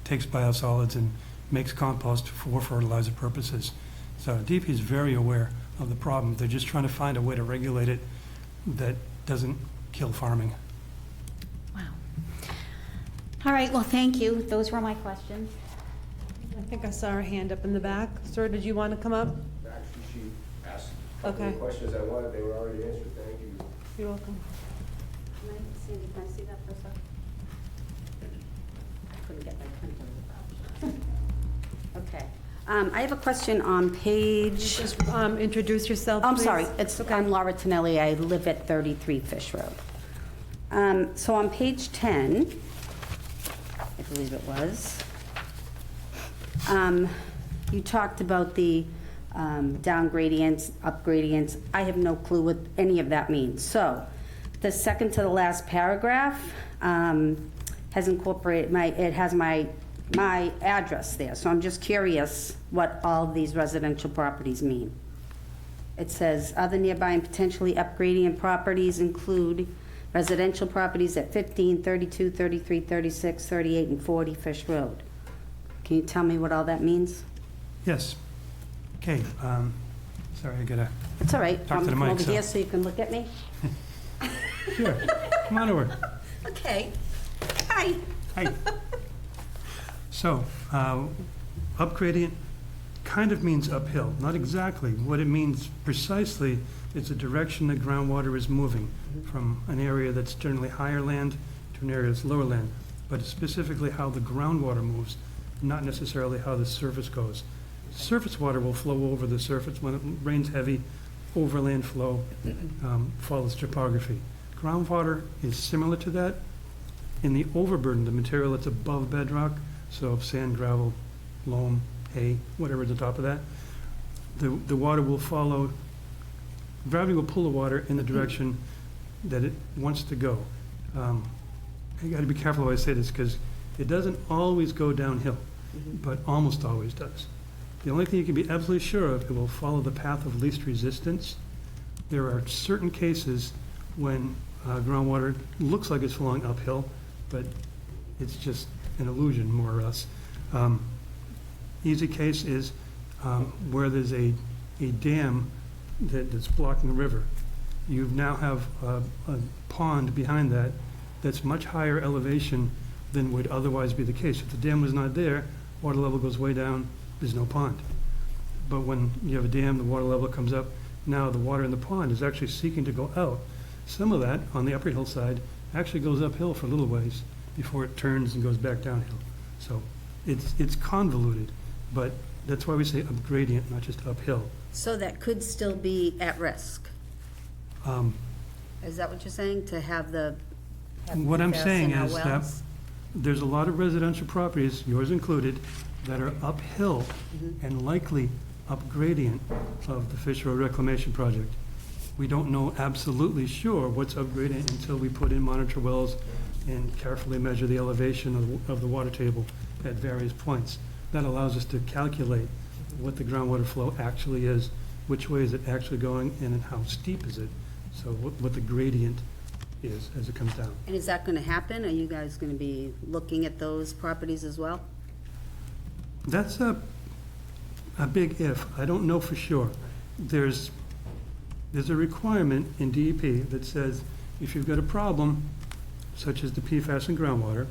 takes biosolids and makes compost for fertilizer purposes. So DEP is very aware of the problem. They're just trying to find a way to regulate it that doesn't kill farming. Wow. All right, well, thank you. Those were my questions. I think I saw her hand up in the back. Sir, did you want to come up? Actually, she asked Okay. the questions I wanted, they were already answered, thank you. You're welcome. Sandy, can I see that for a second? I couldn't get my printer. Okay. I have a question on page, Just introduce yourself, I'm please. sorry, I'm Laura Tonelli, I live at 33 Fish Road. So on page 10, I believe it was, you talked about the down gradients, up gradients. I have no clue what any of that means. So the second to the last paragraph has incorporated it has my address there. So I'm just curious what all these residential properties mean. It says, other nearby and potentially upgrading properties include residential properties at 15, 32, 33, 36, 38, and 40 Fish Road. Can you tell me what all that means? Yes. Okay, sorry, I gotta, It's all right. Talk to the Come mic, over so. here so you can look at me. sure, come on over. Okay. Hi. Hi. So, upgradient kind of means uphill, not exactly. What it means precisely is the direction the groundwater is moving from an area that's generally higher land to an area that's lower land, but it's specifically how the groundwater moves, not necessarily how the surface goes. Surface water will flow over the surface when it rains heavy, overland flow follows topography. Groundwater is similar to that. In the overburden, the material that's above bedrock, so sand, gravel, loam, hay, whatever is on top of that, the water will follow, gravity will pull the water in the direction that it wants to go. I got to be careful how I say this because it doesn't always go downhill, but almost always does. The only thing you can be absolutely sure of, it will follow the path of least resistance. There are certain cases when groundwater looks like it's flowing uphill, but it's just an illusion, more or less. Easy case is where there's a dam that's blocking a river. You now have a pond behind that that's much higher elevation than would otherwise be the case. If the dam was not there, water level goes way down, there's no pond. But when you have a dam, the water level comes up. Now the water in the pond is actually seeking to go out. Some of that, on the upper hillside, actually goes uphill for a little ways before it turns and goes back downhill. So it's convoluted, but that's why we say upgradient, not just uphill. So that could still be at risk? Is that what you're saying, to have the What I'm PFAS saying in our is that wells? there's a lot of residential properties, yours included, that are uphill and likely upgradient of the Fish Road Reclamation Project. We don't know absolutely sure what's upgradient until we put in monitor wells and carefully measure the elevation of the water table at various points. That allows us to calculate what the groundwater flow actually is, which way is it actually going, and how steep is it, so what the gradient is as it comes down. And is that going to happen? Are you guys going to be looking at those properties as well? That's a big if. I don't know for sure. There's a requirement in DEP that says if you've got a problem, such as the PFAS in groundwater,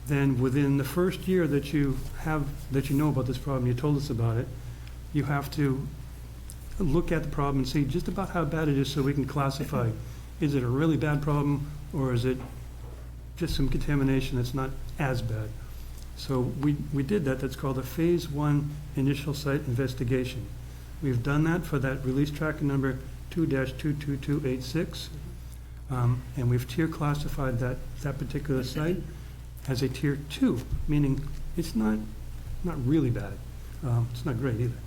then within the first year that you know about this problem, you told us about it, you have to look at the problem and see just about how bad it is so we can classify. Is it a really bad problem, or is it just some contamination that's not as bad? So we did that. That's called a Phase 1 Initial Site Investigation. We've done that for that release tracker number 2-22286, and we've tier classified that particular site as a Tier 2, meaning it's not really bad. It's not great either.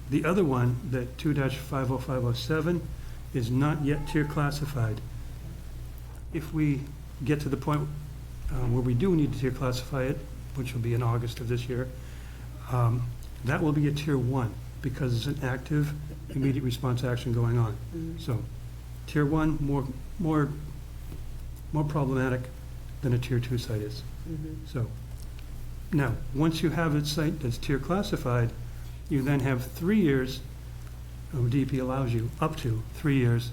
The other one, that 2-50507, is not yet tier classified. If we get to the point where we do need to tier classify it, which will be in August of this year, that will be a Tier 1 because it's an active immediate response action going on. So Tier 1, more problematic than a Tier 2 site is. So Now, once you have a site that's tier classified, you then have 3 years, DEP allows you up to 3 years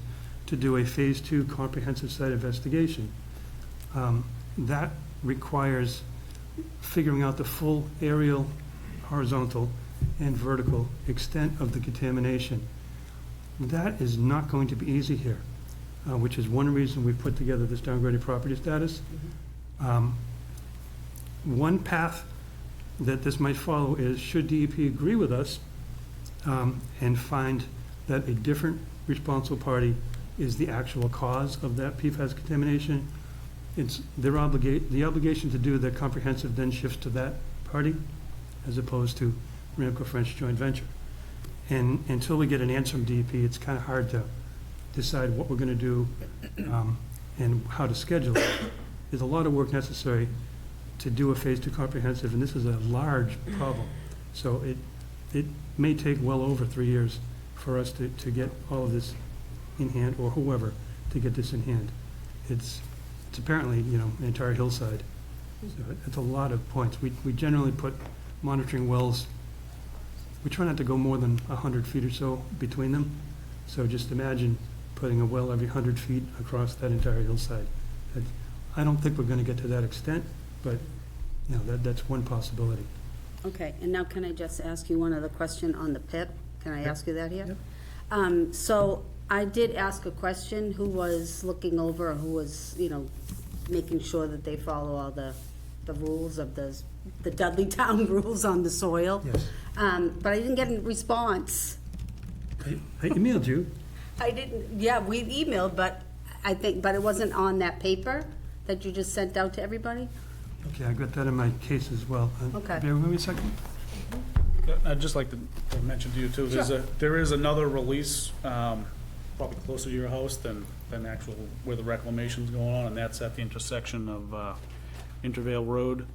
to do a Phase 2 comprehensive site investigation. That requires figuring out the full aerial, horizontal, and vertical extent of the contamination. That is not going to be easy here, which is one reason we put together this downgraded property status. One path that this might follow is, should DEP agree with us and find that a different responsible party is the actual cause of that PFAS contamination, it's the obligation to do the comprehensive then shifts to that party as opposed to Ramco French joint venture. And until we get an answer from DEP, it's kind of hard to decide what we're going to do and how to schedule it. There's a lot of work necessary to do a Phase 2 comprehensive, and this is a large problem. So it may take well over 3 years for us to get all of this in hand, or whoever, to get this in hand. It's apparently, an entire hillside. So it's a lot of points. We generally put monitoring wells, we try not to go more than 100 feet or so between them. So just imagine putting a well every 100 feet across that entire hillside. I don't think we're going to get to that extent, but that's one possibility. Okay, and now can I just ask you one other question on the PIP? Can I ask you that here? So I did ask a question, who was looking over, who was, making sure that they follow all the rules of the Dudley Town rules on the soil. Yes. But I didn't get a response. I emailed you. I didn't, yeah, we emailed, but it wasn't on that paper that you just sent out to everybody? Okay, I got that in my case as well. Okay. Bear with me a second. I'd just like to mention to you too, there is another release, probably closer to your house than actual where the reclamation's going on, and that's at the intersection of Intervale Road.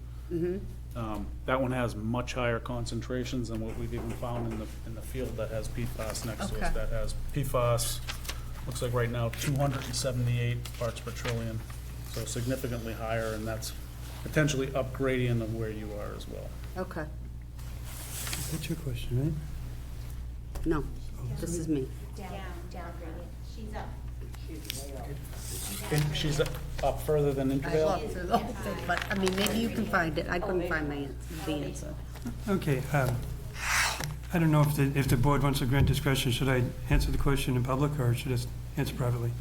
That one has much higher concentrations than what we've even found in the field that has PFAS next to us. That has PFAS, looks like right now 278 parts per trillion, so significantly higher, and that's potentially up gradient of where you are as well. Okay. That's your question, right? No, this is me. Down gradient. She's up. And she's up further than I Intervale? looked through the whole thing, but, I mean, maybe you can find it. I couldn't find the answer. Okay, I don't know if the board wants to grant discretion. Should I answer the question in public, or should I answer privately?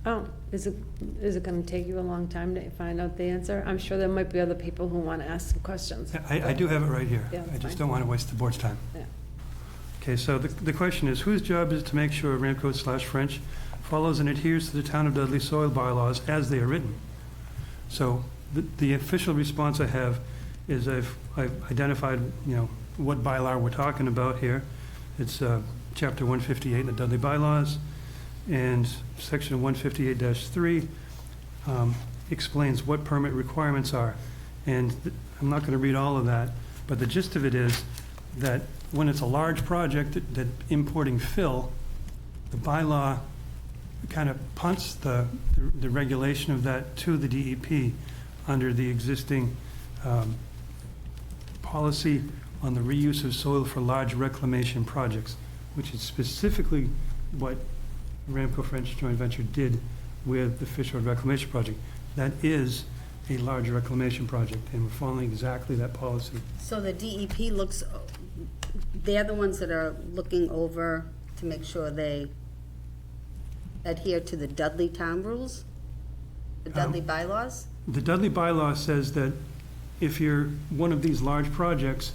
Oh, is it going to take you a long time to find out the answer? I'm sure there might be other people who want to ask some questions. I do have it right here. Yeah, I just fine. don't want to waste the board's time. Yeah. Okay, so the question is, whose job is to make sure Ramco/French follows and adheres to the Town of Dudley soil bylaws as they are written? So the official response I have is I've identified, what bylaw we're talking about here. It's Chapter 158 in the Dudley bylaws, and Section 158-3 explains what permit requirements are. And I'm not going to read all of that, but the gist of it is that when it's a large project that importing fill, the bylaw kind of punts the regulation of that to the DEP under the existing policy on the reuse of soil for large reclamation projects, which is specifically what Ramco French joint venture did with the Fish Road Reclamation Project. That is a large reclamation project, and we're following exactly that policy. So the DEP they're the ones that are looking over to make sure they adhere to the Dudley town rules? The Dudley bylaws? The Dudley bylaw says that if you're one of these large projects,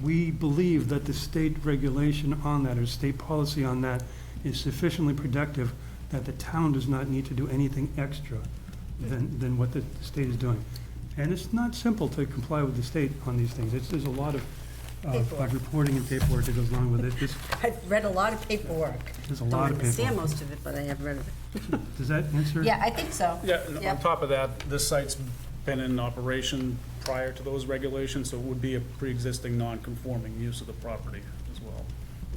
we believe that the state regulation on that, or state policy on that, is sufficiently protective that the town does not need to do anything extra than what the state is doing. And it's not simple to comply with the state on these things. There's a lot of reporting and paperwork that goes along with it. I've read a lot of paperwork. There's a lot of Don't understand paperwork. most of it, but I have read it. Does that answer? Yeah, I think so. Yeah, and on Yep. top of that, this site's been in operation prior to those regulations, so it would be a pre-existing non-conforming use of the property as well.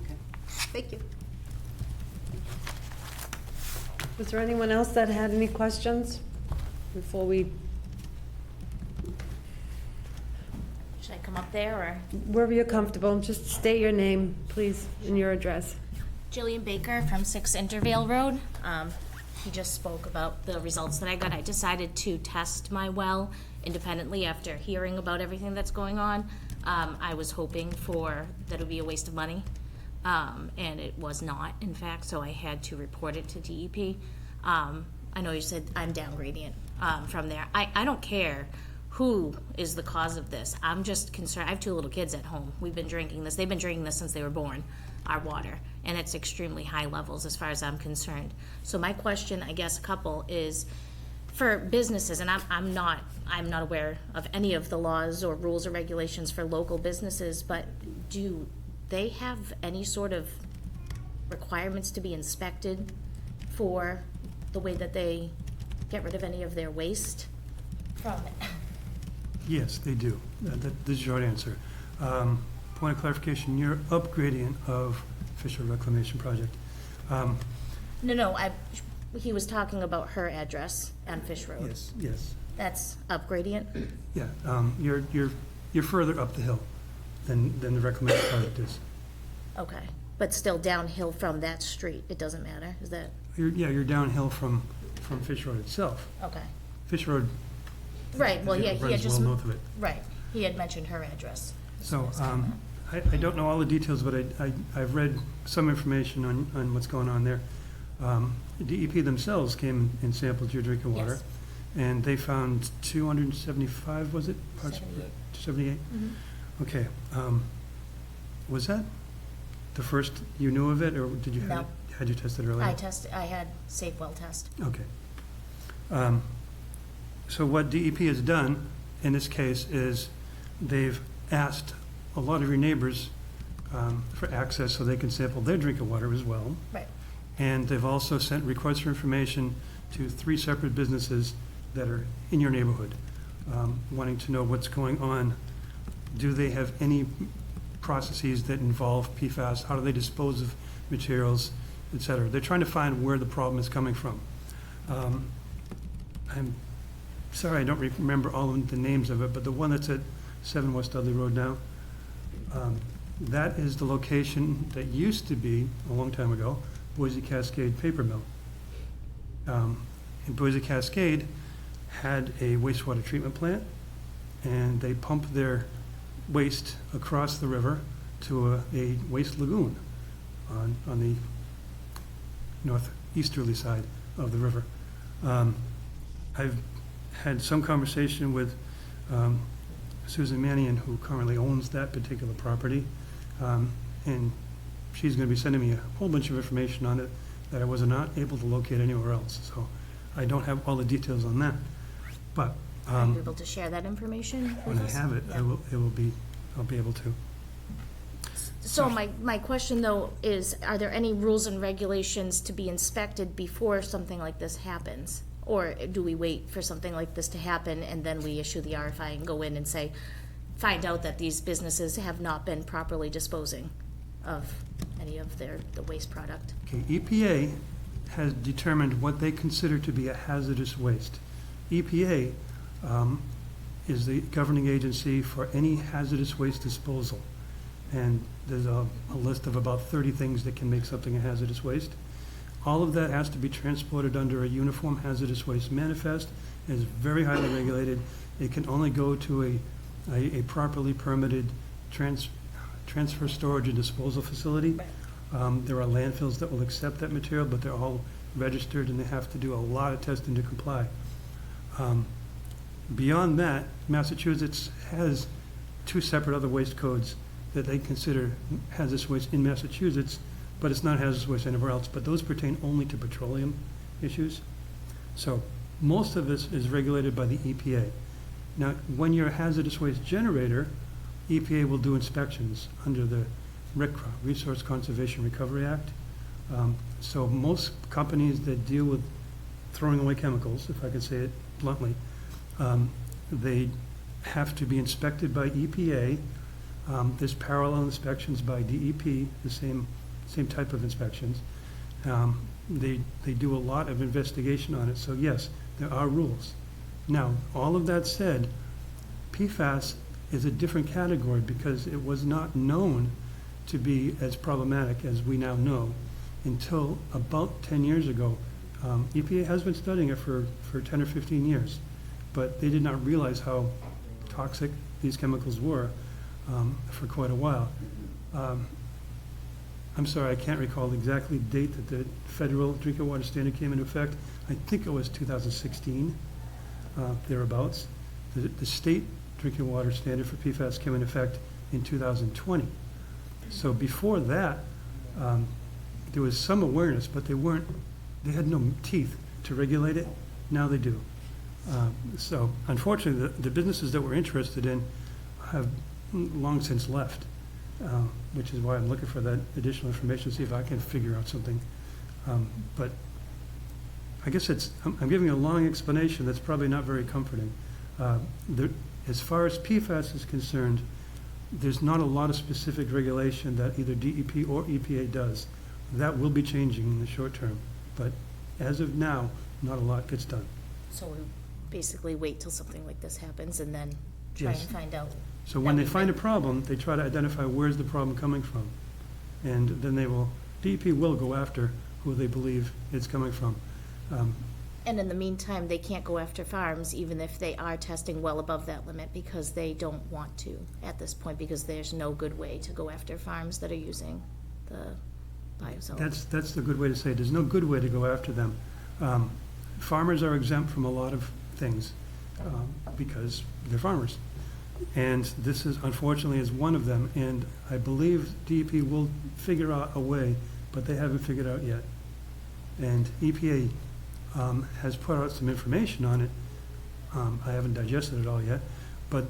Okay. Thank you. Was there anyone else that had any questions before we come up there, or? Wherever you're comfortable, just state your name, please, and your address. Jillian Baker from 6 Intervale Road. He just spoke about the results that I got. I decided to test my well independently after hearing about everything that's going on. I was hoping that it would be a waste of money, and it was not, in fact, so I had to report it to DEP. I know you said I'm down gradient from there. I don't care who is the cause of this. I'm just concerned. I have 2 little kids at home. We've been drinking this. They've been drinking this since they were born, our water, and it's extremely high levels as far as I'm concerned. So my question, I guess, a couple, is for businesses, and I'm not aware of any of the laws or rules or regulations for local businesses, but do they have any sort of requirements to be inspected for the way that they get rid of any of their waste from it? Yes, they do. This is the short answer. Point of clarification, you're up gradient of Fisher Reclamation Project. No, he was talking about her address on Fish Road. Yes. That's up gradient? Yeah, you're further up the hill than the reclamation project is. Okay, but still downhill from that street, it doesn't matter, is that, You're downhill from Fish Road itself. okay. Fish Road Right, well, yeah, he had runs just, well north of it. right, he had mentioned her address. So, I don't know all the details, but I've read some information on what's going on there. DEP themselves came and sampled your drinking water, Yes. and they found 275, was it? 78. 78? Mm-hmm. Okay. Was that the first you knew of it, or did you No. had you tested earlier? I had safe well test. Okay. So what DEP has done in this case is they've asked a lot of your neighbors for access so they can sample their drinking water as well. Right. And they've also sent requests for information to 3 separate businesses that are in your neighborhood, wanting to know what's going on. Do they have any processes that involve PFAS? How do they dispose of materials, et cetera? They're trying to find where the problem is coming from. I'm sorry, I don't remember all of the names of it, but the one that's at 7 West Dudley Road now, that is the location that used to be, a long time ago, Boise Cascade Paper Mill. And Boise Cascade had a wastewater treatment plant, and they pumped their waste across the river to a waste lagoon on the northeasterly side of the river. I've had some conversation with Susan Mannion, who currently owns that particular property, and she's going to be sending me a whole bunch of information on it that I was not able to locate anywhere else. So I don't have all the details on that. But Are you able to share that information with when I us? have it, Yeah. I'll be able to. So my question, though, is, are there any rules and regulations to be inspected before something like this happens? Or do we wait for something like this to happen and then we issue the RFI and go in and say, find out that these businesses have not been properly disposing of any of the waste product? Okay, EPA has determined what they consider to be a hazardous waste. EPA is the governing agency for any hazardous waste disposal. And there's a list of about 30 things that can make something a hazardous waste. All of that has to be transported under a uniform hazardous waste manifest. It is very highly regulated. It can only go to a properly permitted transfer, storage, and disposal facility. There are landfills that will accept that material, but they're all registered and they have to do a lot of testing to comply. Beyond that, Massachusetts has 2 separate other waste codes that they consider hazardous waste in Massachusetts, but it's not hazardous waste anywhere else, but those pertain only to petroleum issues. So most of this is regulated by the EPA. Now, when you're a hazardous waste generator, EPA will do inspections under the RCRA, Resource Conservation Recovery Act. So most companies that deal with throwing away chemicals, if I could say it bluntly, they have to be inspected by EPA. There's parallel inspections by DEP, the same type of inspections. They do a lot of investigation on it, so yes, there are rules. Now, all of that said, PFAS is a different category because it was not known to be as problematic as we now know until about 10 years ago. EPA has been studying it for 10 or 15 years, but they did not realize how toxic these chemicals were for quite a while. I'm sorry, I can't recall the exactly date that the federal drinking water standard came into effect. I think it was 2016, thereabouts. The state drinking water standard for PFAS came into effect in 2020. So before that, there was some awareness, but they had no teeth to regulate it. Now they do. So unfortunately, the businesses that we're interested in have long since left, which is why I'm looking for that additional information to see if I can figure out something. But I guess I'm giving a long explanation that's probably not very comforting. As far as PFAS is concerned, there's not a lot of specific regulation that either DEP or EPA does. That will be changing in the short term, but as of now, not a lot gets done. So we basically wait till something like this happens and then try Yes. and find out. So when they find a problem, they try to identify where's the problem coming from. And then DEP will go after who they believe it's coming from. And in the meantime, they can't go after farms even if they are testing well above that limit because they don't want to at this point because there's no good way to go after farms that are using the biosolids. That's the good way to say it. There's no good way to go after them. Farmers are exempt from a lot of things because they're farmers. And this is, unfortunately, is one of them. And I believe DEP will figure out a way, but they haven't figured out yet. And EPA has put out some information on it. I haven't digested it all yet, but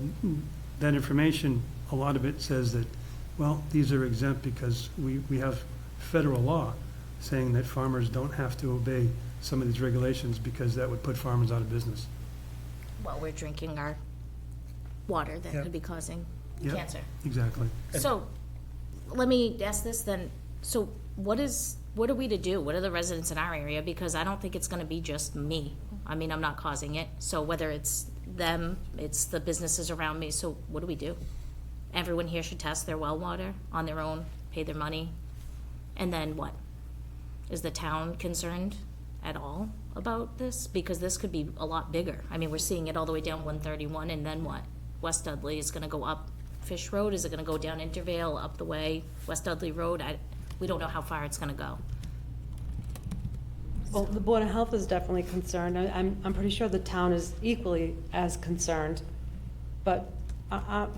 that information, a lot of it says that, well, these are exempt because we have federal law saying that farmers don't have to obey some of these regulations because that would put farmers out of business. While we're drinking our water that Yep. could be causing Yep. cancer. Exactly. So, let me ask this then, so what are we to do? What are the residents in our area? Because I don't think it's gonna be just me. I mean, I'm not causing it, so whether it's them, it's the businesses around me, so what do we do? Everyone here should test their well water on their own, pay their money, and then what? Is the town concerned at all about this? Because this could be a lot bigger. I mean, we're seeing it all the way down 131, and then what? West Dudley is gonna go up Fish Road? Is it gonna go down Intervale, up the way, West Dudley Road? We don't know how far it's gonna go. Well, the Board of Health is definitely concerned. I'm pretty sure the town is equally as concerned. But I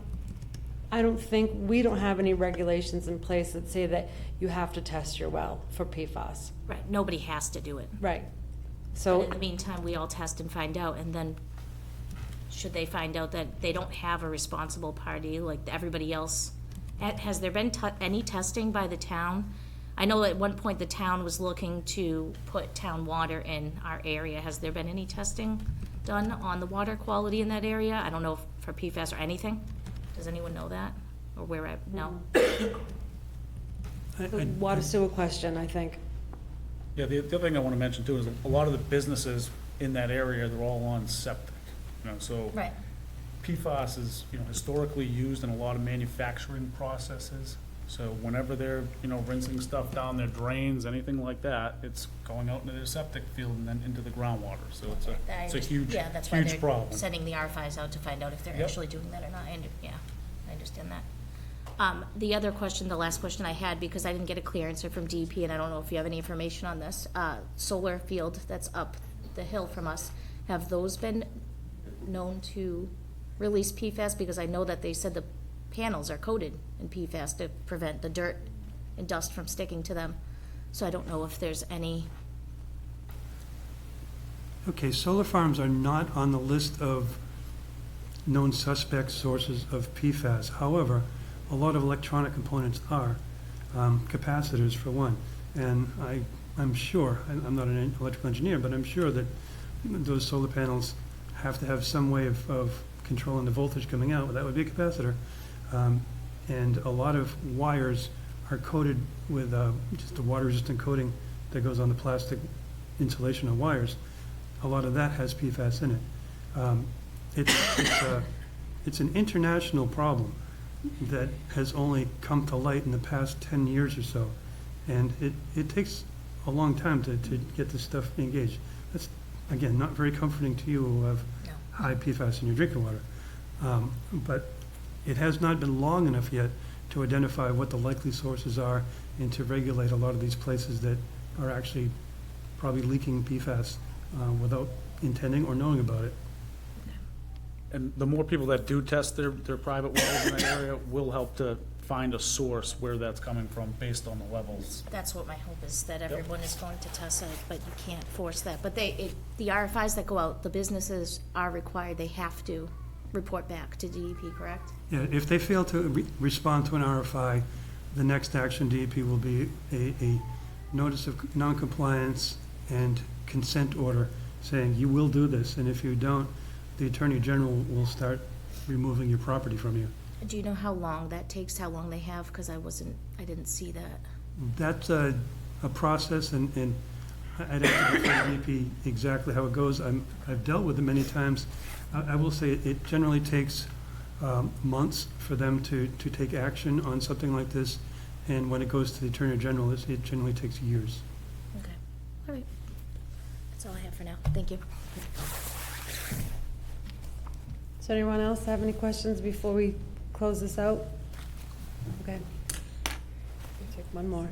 don't think, we don't have any regulations in place that say that you have to test your well for PFAS. Right, nobody has to do it. Right. But So, in the meantime, we all test and find out, and then should they find out that they don't have a responsible party like everybody else? Has there been any testing by the town? I know at one point the town was looking to put town water in our area. Has there been any testing done on the water quality in that area? I don't know if for PFAS or anything. Does anyone know that? Or where I, no? the water sewer question, I think. Yeah, the other thing I want to mention too is a lot of the businesses in that area, they're all on septic, so. Right. PFAS is, historically used in a lot of manufacturing processes. So whenever they're, rinsing stuff down their drains, anything like that, it's going out into their septic field and then into the groundwater. So it's a huge, Yeah, that's why huge they're problem. sending the RFIs out to find out if they're Yep. actually doing that or not. Yeah, I understand that. The other question, the last question I had, because I didn't get a clear answer from DEP, and I don't know if you have any information on this, solar field that's up the hill from us, have those been known to release PFAS? Because I know that they said the panels are coated in PFAS to prevent the dirt and dust from sticking to them. So I don't know if there's any. Okay, solar farms are not on the list of known suspect sources of PFAS. However, a lot of electronic components are, capacitors for one. And I'm sure, I'm not an electrical engineer, but I'm sure that those solar panels have to have some way of controlling the voltage coming out. That would be a capacitor. And a lot of wires are coated with just a water-resistant coating that goes on the plastic insulation of wires. A lot of that has PFAS in it. it's an international problem that has only come to light in the past 10 years or so. And it takes a long time to get this stuff engaged. That's, again, not very comforting to you who have high PFAS in your drinking water. But it has not been long enough yet to identify what the likely sources are and to regulate a lot of these places that are actually probably leaking PFAS without intending or knowing about it. And the more people that do test their private wells in that area will help to find a source where that's coming from based on the levels. That's what my hope is, that everyone is going to test it, but you can't force that. But the RFIs that go out, the businesses are required, they have to report back to DEP, correct? Yeah, if they fail to respond to an RFI, the next action DEP will be a notice of noncompliance and consent order saying you will do this, and if you don't, the Attorney General will start removing your property from you. Do you know how long that takes, how long they have? Because I didn't see that. That's a process, and I'd have to defer to DEP exactly how it goes. I've dealt with it many times. I will say it generally takes months for them to take action on something like this, and when it goes to the Attorney General, it generally takes years. Okay, all right. That's all I have for now. Thank you. Does anyone else have any questions before we close this out? Okay. We'll take one more.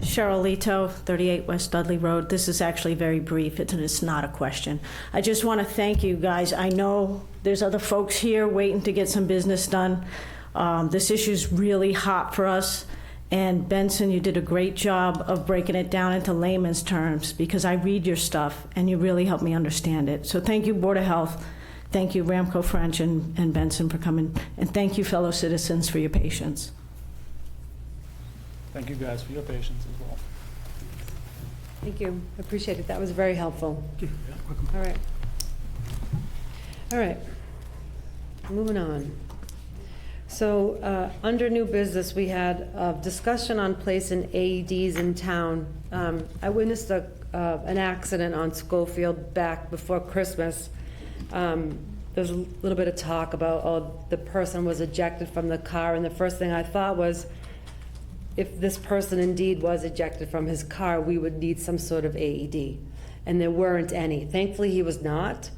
Cheryl Leto, 38 West Dudley Road. This is actually very brief. It's not a question. I just want to thank you guys. I know there's other folks here waiting to get some business done. This issue's really hot for us. And Benson, you did a great job of breaking it down into layman's terms, because I read your stuff and you really helped me understand it. So thank you, Board of Health. Thank you, Ramco French and Benson, for coming. And thank you, fellow citizens, for your patience. Thank you guys for your patience as well. Thank you. Appreciate it. That was very helpful. Okay, welcome. All right. All right. Moving on. So, under new business, we had a discussion on placing AEDs in town. I witnessed an accident on Schofield back before Christmas. There's a little bit of talk about, oh, the person was ejected from the car, and the first thing I thought was, if this person indeed was ejected from his car, we would need some sort of AED. And there weren't any. Thankfully, he was not.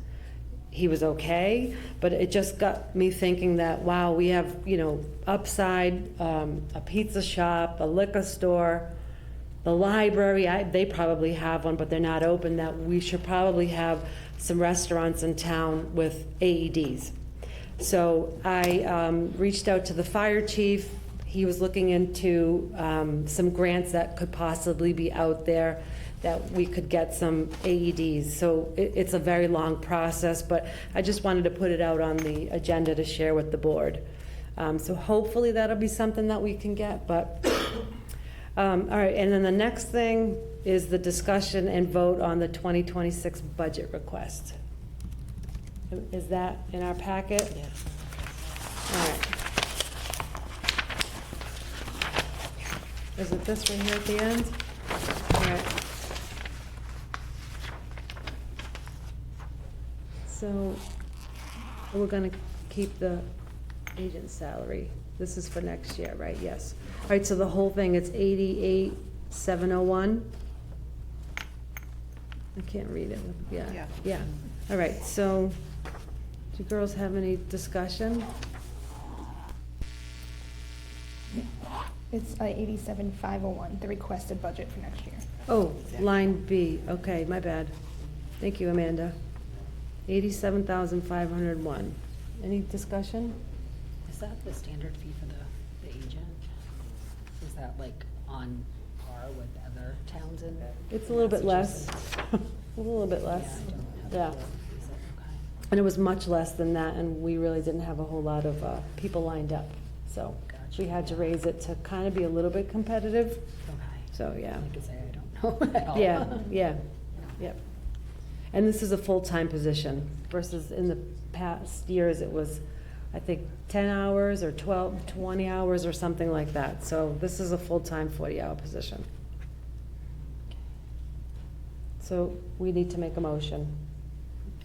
He was okay, but it just got me thinking that, wow, we have, Upside, a pizza shop, a liquor store, the library, they probably have one, but they're not open, that we should probably have some restaurants in town with AEDs. So I reached out to the fire chief. He was looking into some grants that could possibly be out there that we could get some AEDs. So it's a very long process, but I just wanted to put it out on the agenda to share with the board. So hopefully that'll be something that we can get, but, all right, and then the next thing is the discussion and vote on the 2026 budget request. Is that in our packet? Yes. All right. Is it this right here at the end? All right. So we're going to keep the agent's salary. This is for next year, right? Yes. All right, so the whole thing, it's 88,701. I can't read it. Yeah. Yeah. All right, so do you girls have any discussion? It's 87,501, the requested budget for next year. Oh, line B. Okay, my bad. Thank you, Amanda. 87,501. Any discussion? Is that the standard fee for the agent? Is that like on par with other towns in It's a little bit less. A little bit less. Yeah. And it was much less than that, and we really didn't have a whole lot of people lined up. So we had to raise it to kind of be a little bit competitive. Okay. So, yeah. I could say I don't know at all. Yeah. And this is a full-time position versus in the past years, it was, I think, 10 hours or 20 hours or something like that. So this is a full-time 40-hour position. So we need to make a motion.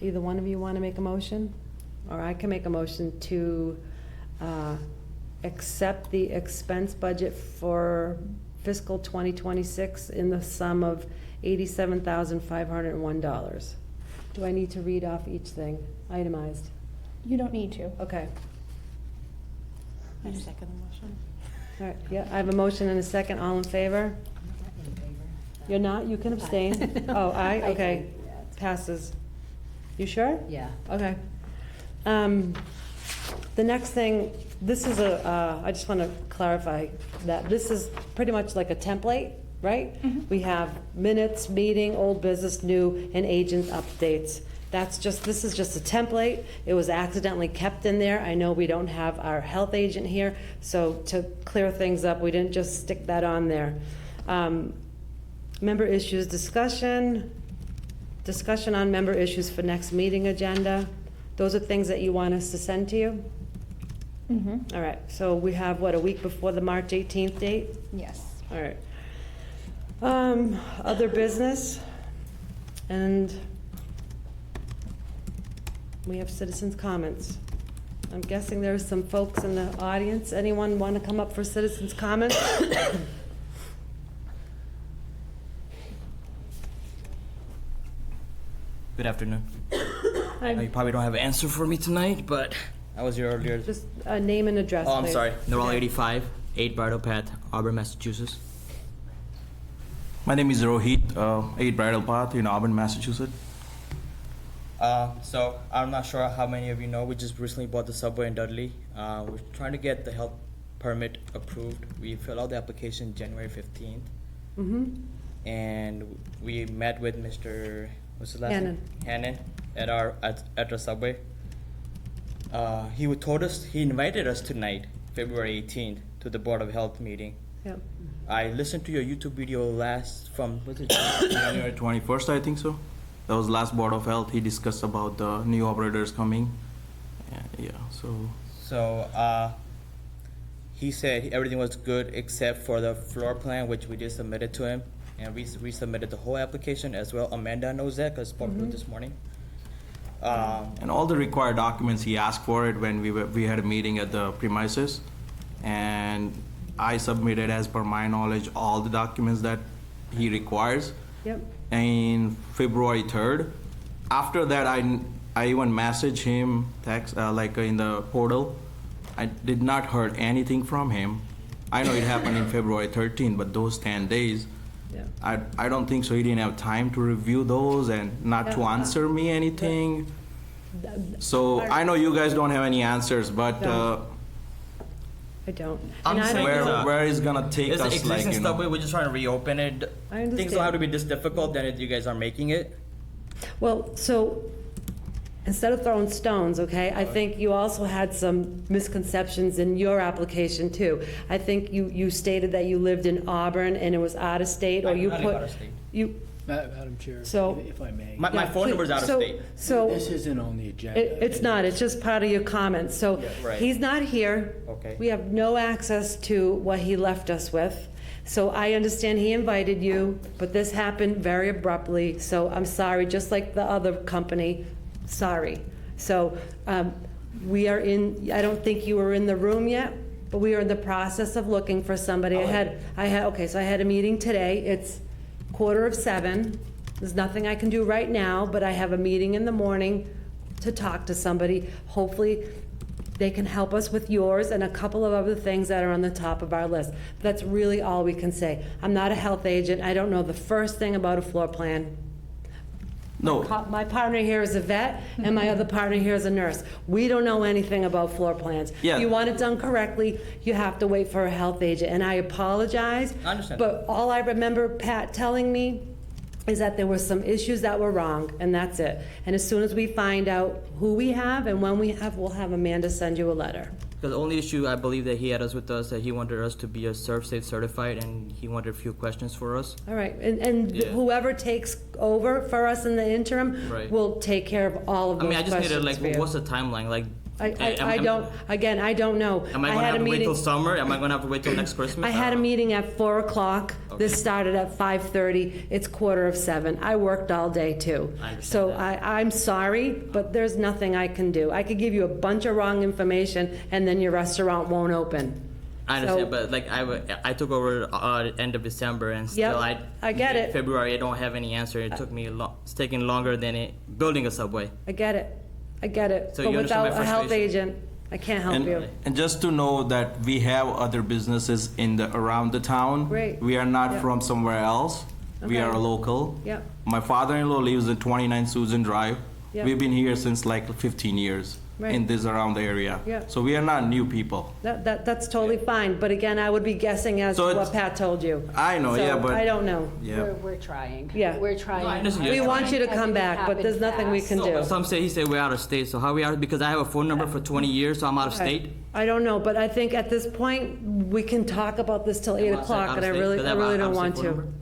either one of you want to make a motion? Or I can make a motion to accept the expense budget for fiscal 2026 in the sum of $87,501. Do I need to read off each thing, itemized? You don't need to. Okay. I second the motion. All right, yeah, I have a motion and a second. All in favor? You're not? You can abstain. Oh, aye? Okay. Passes. You sure? Yeah. Okay. The next thing, this is I just want to clarify that this is pretty much like a template, right? We have minutes, meeting, old business, new, and agent updates. This is just a template. It was accidentally kept in there. I know we don't have our health agent here, so to clear things up, we didn't just stick that on there. Member issues discussion on member issues for next meeting agenda. Those are things that you want us to send to you? All right, so we have, what, a week before the March 18th date? Yes. All right. Other business, and we have citizens' comments. I'm guessing there's some folks in the audience. Anyone want to come up for citizens' comments? Good afternoon. Hi. You probably don't have an answer for me tonight, but I was here earlier. Just a name and address, Oh, I'm please. sorry. Norwell 85, 8 Bridle Path, Auburn, Massachusetts. My name is Rohit, 8 Bridle Path in Auburn, Massachusetts. So I'm not sure how many of you know, we just recently bought the subway in Dudley. We're trying to get the health permit approved. We filled out the application January 15th. And we met with Mr. What's his last name? Hannon at our subway. He invited us tonight, February 18th, to the Board of Health meeting. Yep. I listened to your YouTube video January 21st, I think so. That was last Board of Health. He discussed about the new operators coming. So he said everything was good except for the floor plan, which we did submit it to him. And we resubmitted the whole application as well. Amanda knows that because I spoke to her this morning. And all the required documents, he asked for it when we had a meeting at the premises. And I submitted, as per my knowledge, all the documents that he requires. Yep. And February 3rd. After that, I even messaged him, in the portal. I did not heard anything from him. I know it happened in February 13th, but those 10 days, Yeah. I don't think so. He didn't have time to review those and not to answer me anything. So I know you guys don't have any answers, but I don't. I'm And I saying don't know- where is gonna take it's us? the existing subway. We're just trying to reopen it. I understand. Things don't have to be this difficult than you guys are making it. Well, so instead of throwing stones, okay, I think you also had some misconceptions in your application too. I think you stated that you lived in Auburn and it was out of state, or I you live put. out of state. Madam Chair, So- if I may. My phone number's out of So- state. So. This isn't on the agenda. It's not, it's just part of your comments. So right. he's not here. Okay. We have no access to what he left us with. So I understand he invited you, but this happened very abruptly, so I'm sorry, just like the other company, sorry. So we are I don't think you were in the room yet, but we are in the process of looking for somebody. I had a meeting today. It's 6:45. There's nothing I can do right now, but I have a meeting in the morning to talk to somebody. Hopefully, they can help us with yours and a couple of other things that are on the top of our list. That's really all we can say. I'm not a health agent. I don't know the first thing about a floor plan. No. My partner here is a vet, and my other partner here is a nurse. We don't know anything about floor plans. Yeah. If you want it done correctly, you have to wait for a health agent, and I apologize. I understand. But all I remember Pat telling me is that there were some issues that were wrong, and that's it. And as soon as we find out who we have and when we have, we'll have Amanda send you a letter. Because the only issue I believe that he had us with us, that he wanted us to be a ServSafe certified, and he wanted a few questions for us. All right, and Yeah. whoever takes over for us in the interim Right. will take care of all of I those mean, I just questions needed, for you. what's the timeline? Like, I don't, again, I don't know. Am I had gonna a have to wait meeting- till summer? Am I gonna have to wait till next Christmas? I had a meeting at 4 o'clock. This started at 5:30. It's 6:45. I worked all day too. I understand So that. I'm sorry, but there's nothing I can do. I could give you a bunch of wrong information and then your restaurant won't open. I understand, So- but like I took over end of December and still I get it. February I don't have any answer. It took me it's taking longer than building a subway. I get it. I get it. So But you understand without my a health frustration? agent, I can't help And, you. and just to know that we have other businesses around the town. Great. We are not Yeah. from somewhere else. We Okay. are local. Yep. My father-in-law lives in 29 Susan Drive. Yep. We've been here since like 15 years Right. in this around the area. Yeah. So we are not new people. That's totally fine, but again, I would be guessing as So to what it's- Pat told you. I know, So yeah, but. I don't know. Yeah. We're trying. Yeah. We're trying. understand. We You're want you to come Everything back, but there's happened nothing we can fast. do. But some say he said we're out of state. So how we out? Because I have a phone number for 20 years, so I'm out of Okay. state. I don't know, but I think at this point, we can talk about this till 8 I'm outside- o'clock, out and of I state. really, Does I that have really a- don't out of want state phone to. number?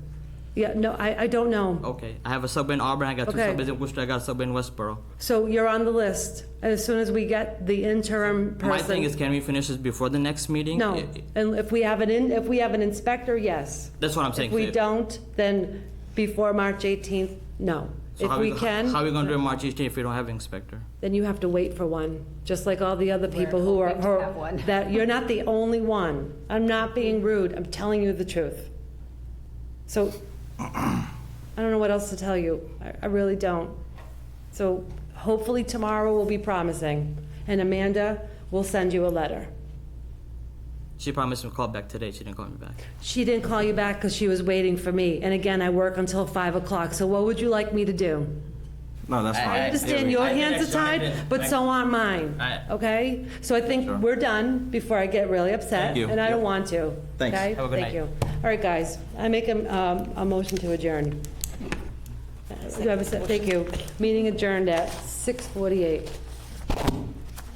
Yeah, no, I don't know. Okay, I have a subway in Auburn. I got two Okay. subways in Worcester. I got a subway in Westboro. So you're on the list. As soon as we get the interim person. My thing is, can we finish this before the next meeting? No, and if we have if we have an inspector, yes. That's what I'm saying. If we don't, then before March 18th, no. So If how we can, How are we gonna do it March 18th if we don't have an inspector? then you have to wait for one, just like all the other people who are, hoping to have one. that, you're not the only one. I'm not being rude, I'm telling you the truth. So, I don't know what else to tell you. I really don't. So hopefully tomorrow will be promising, and Amanda will send you a letter. She promised me to call back today. She didn't call me back. She didn't call you back because she was waiting for me. And again, I work until 5 o'clock, so what would you like me to do? No, that's fine. I understand your hands are tied, but so are mine, I- okay? So I think we're done before I get really upset. Thank you. And I don't Yep. want to. Thanks. Okay? Have a good Thank night. you. All right, guys, I make a motion to adjourn. Do I have a Thank you. Meeting adjourned at 6:48.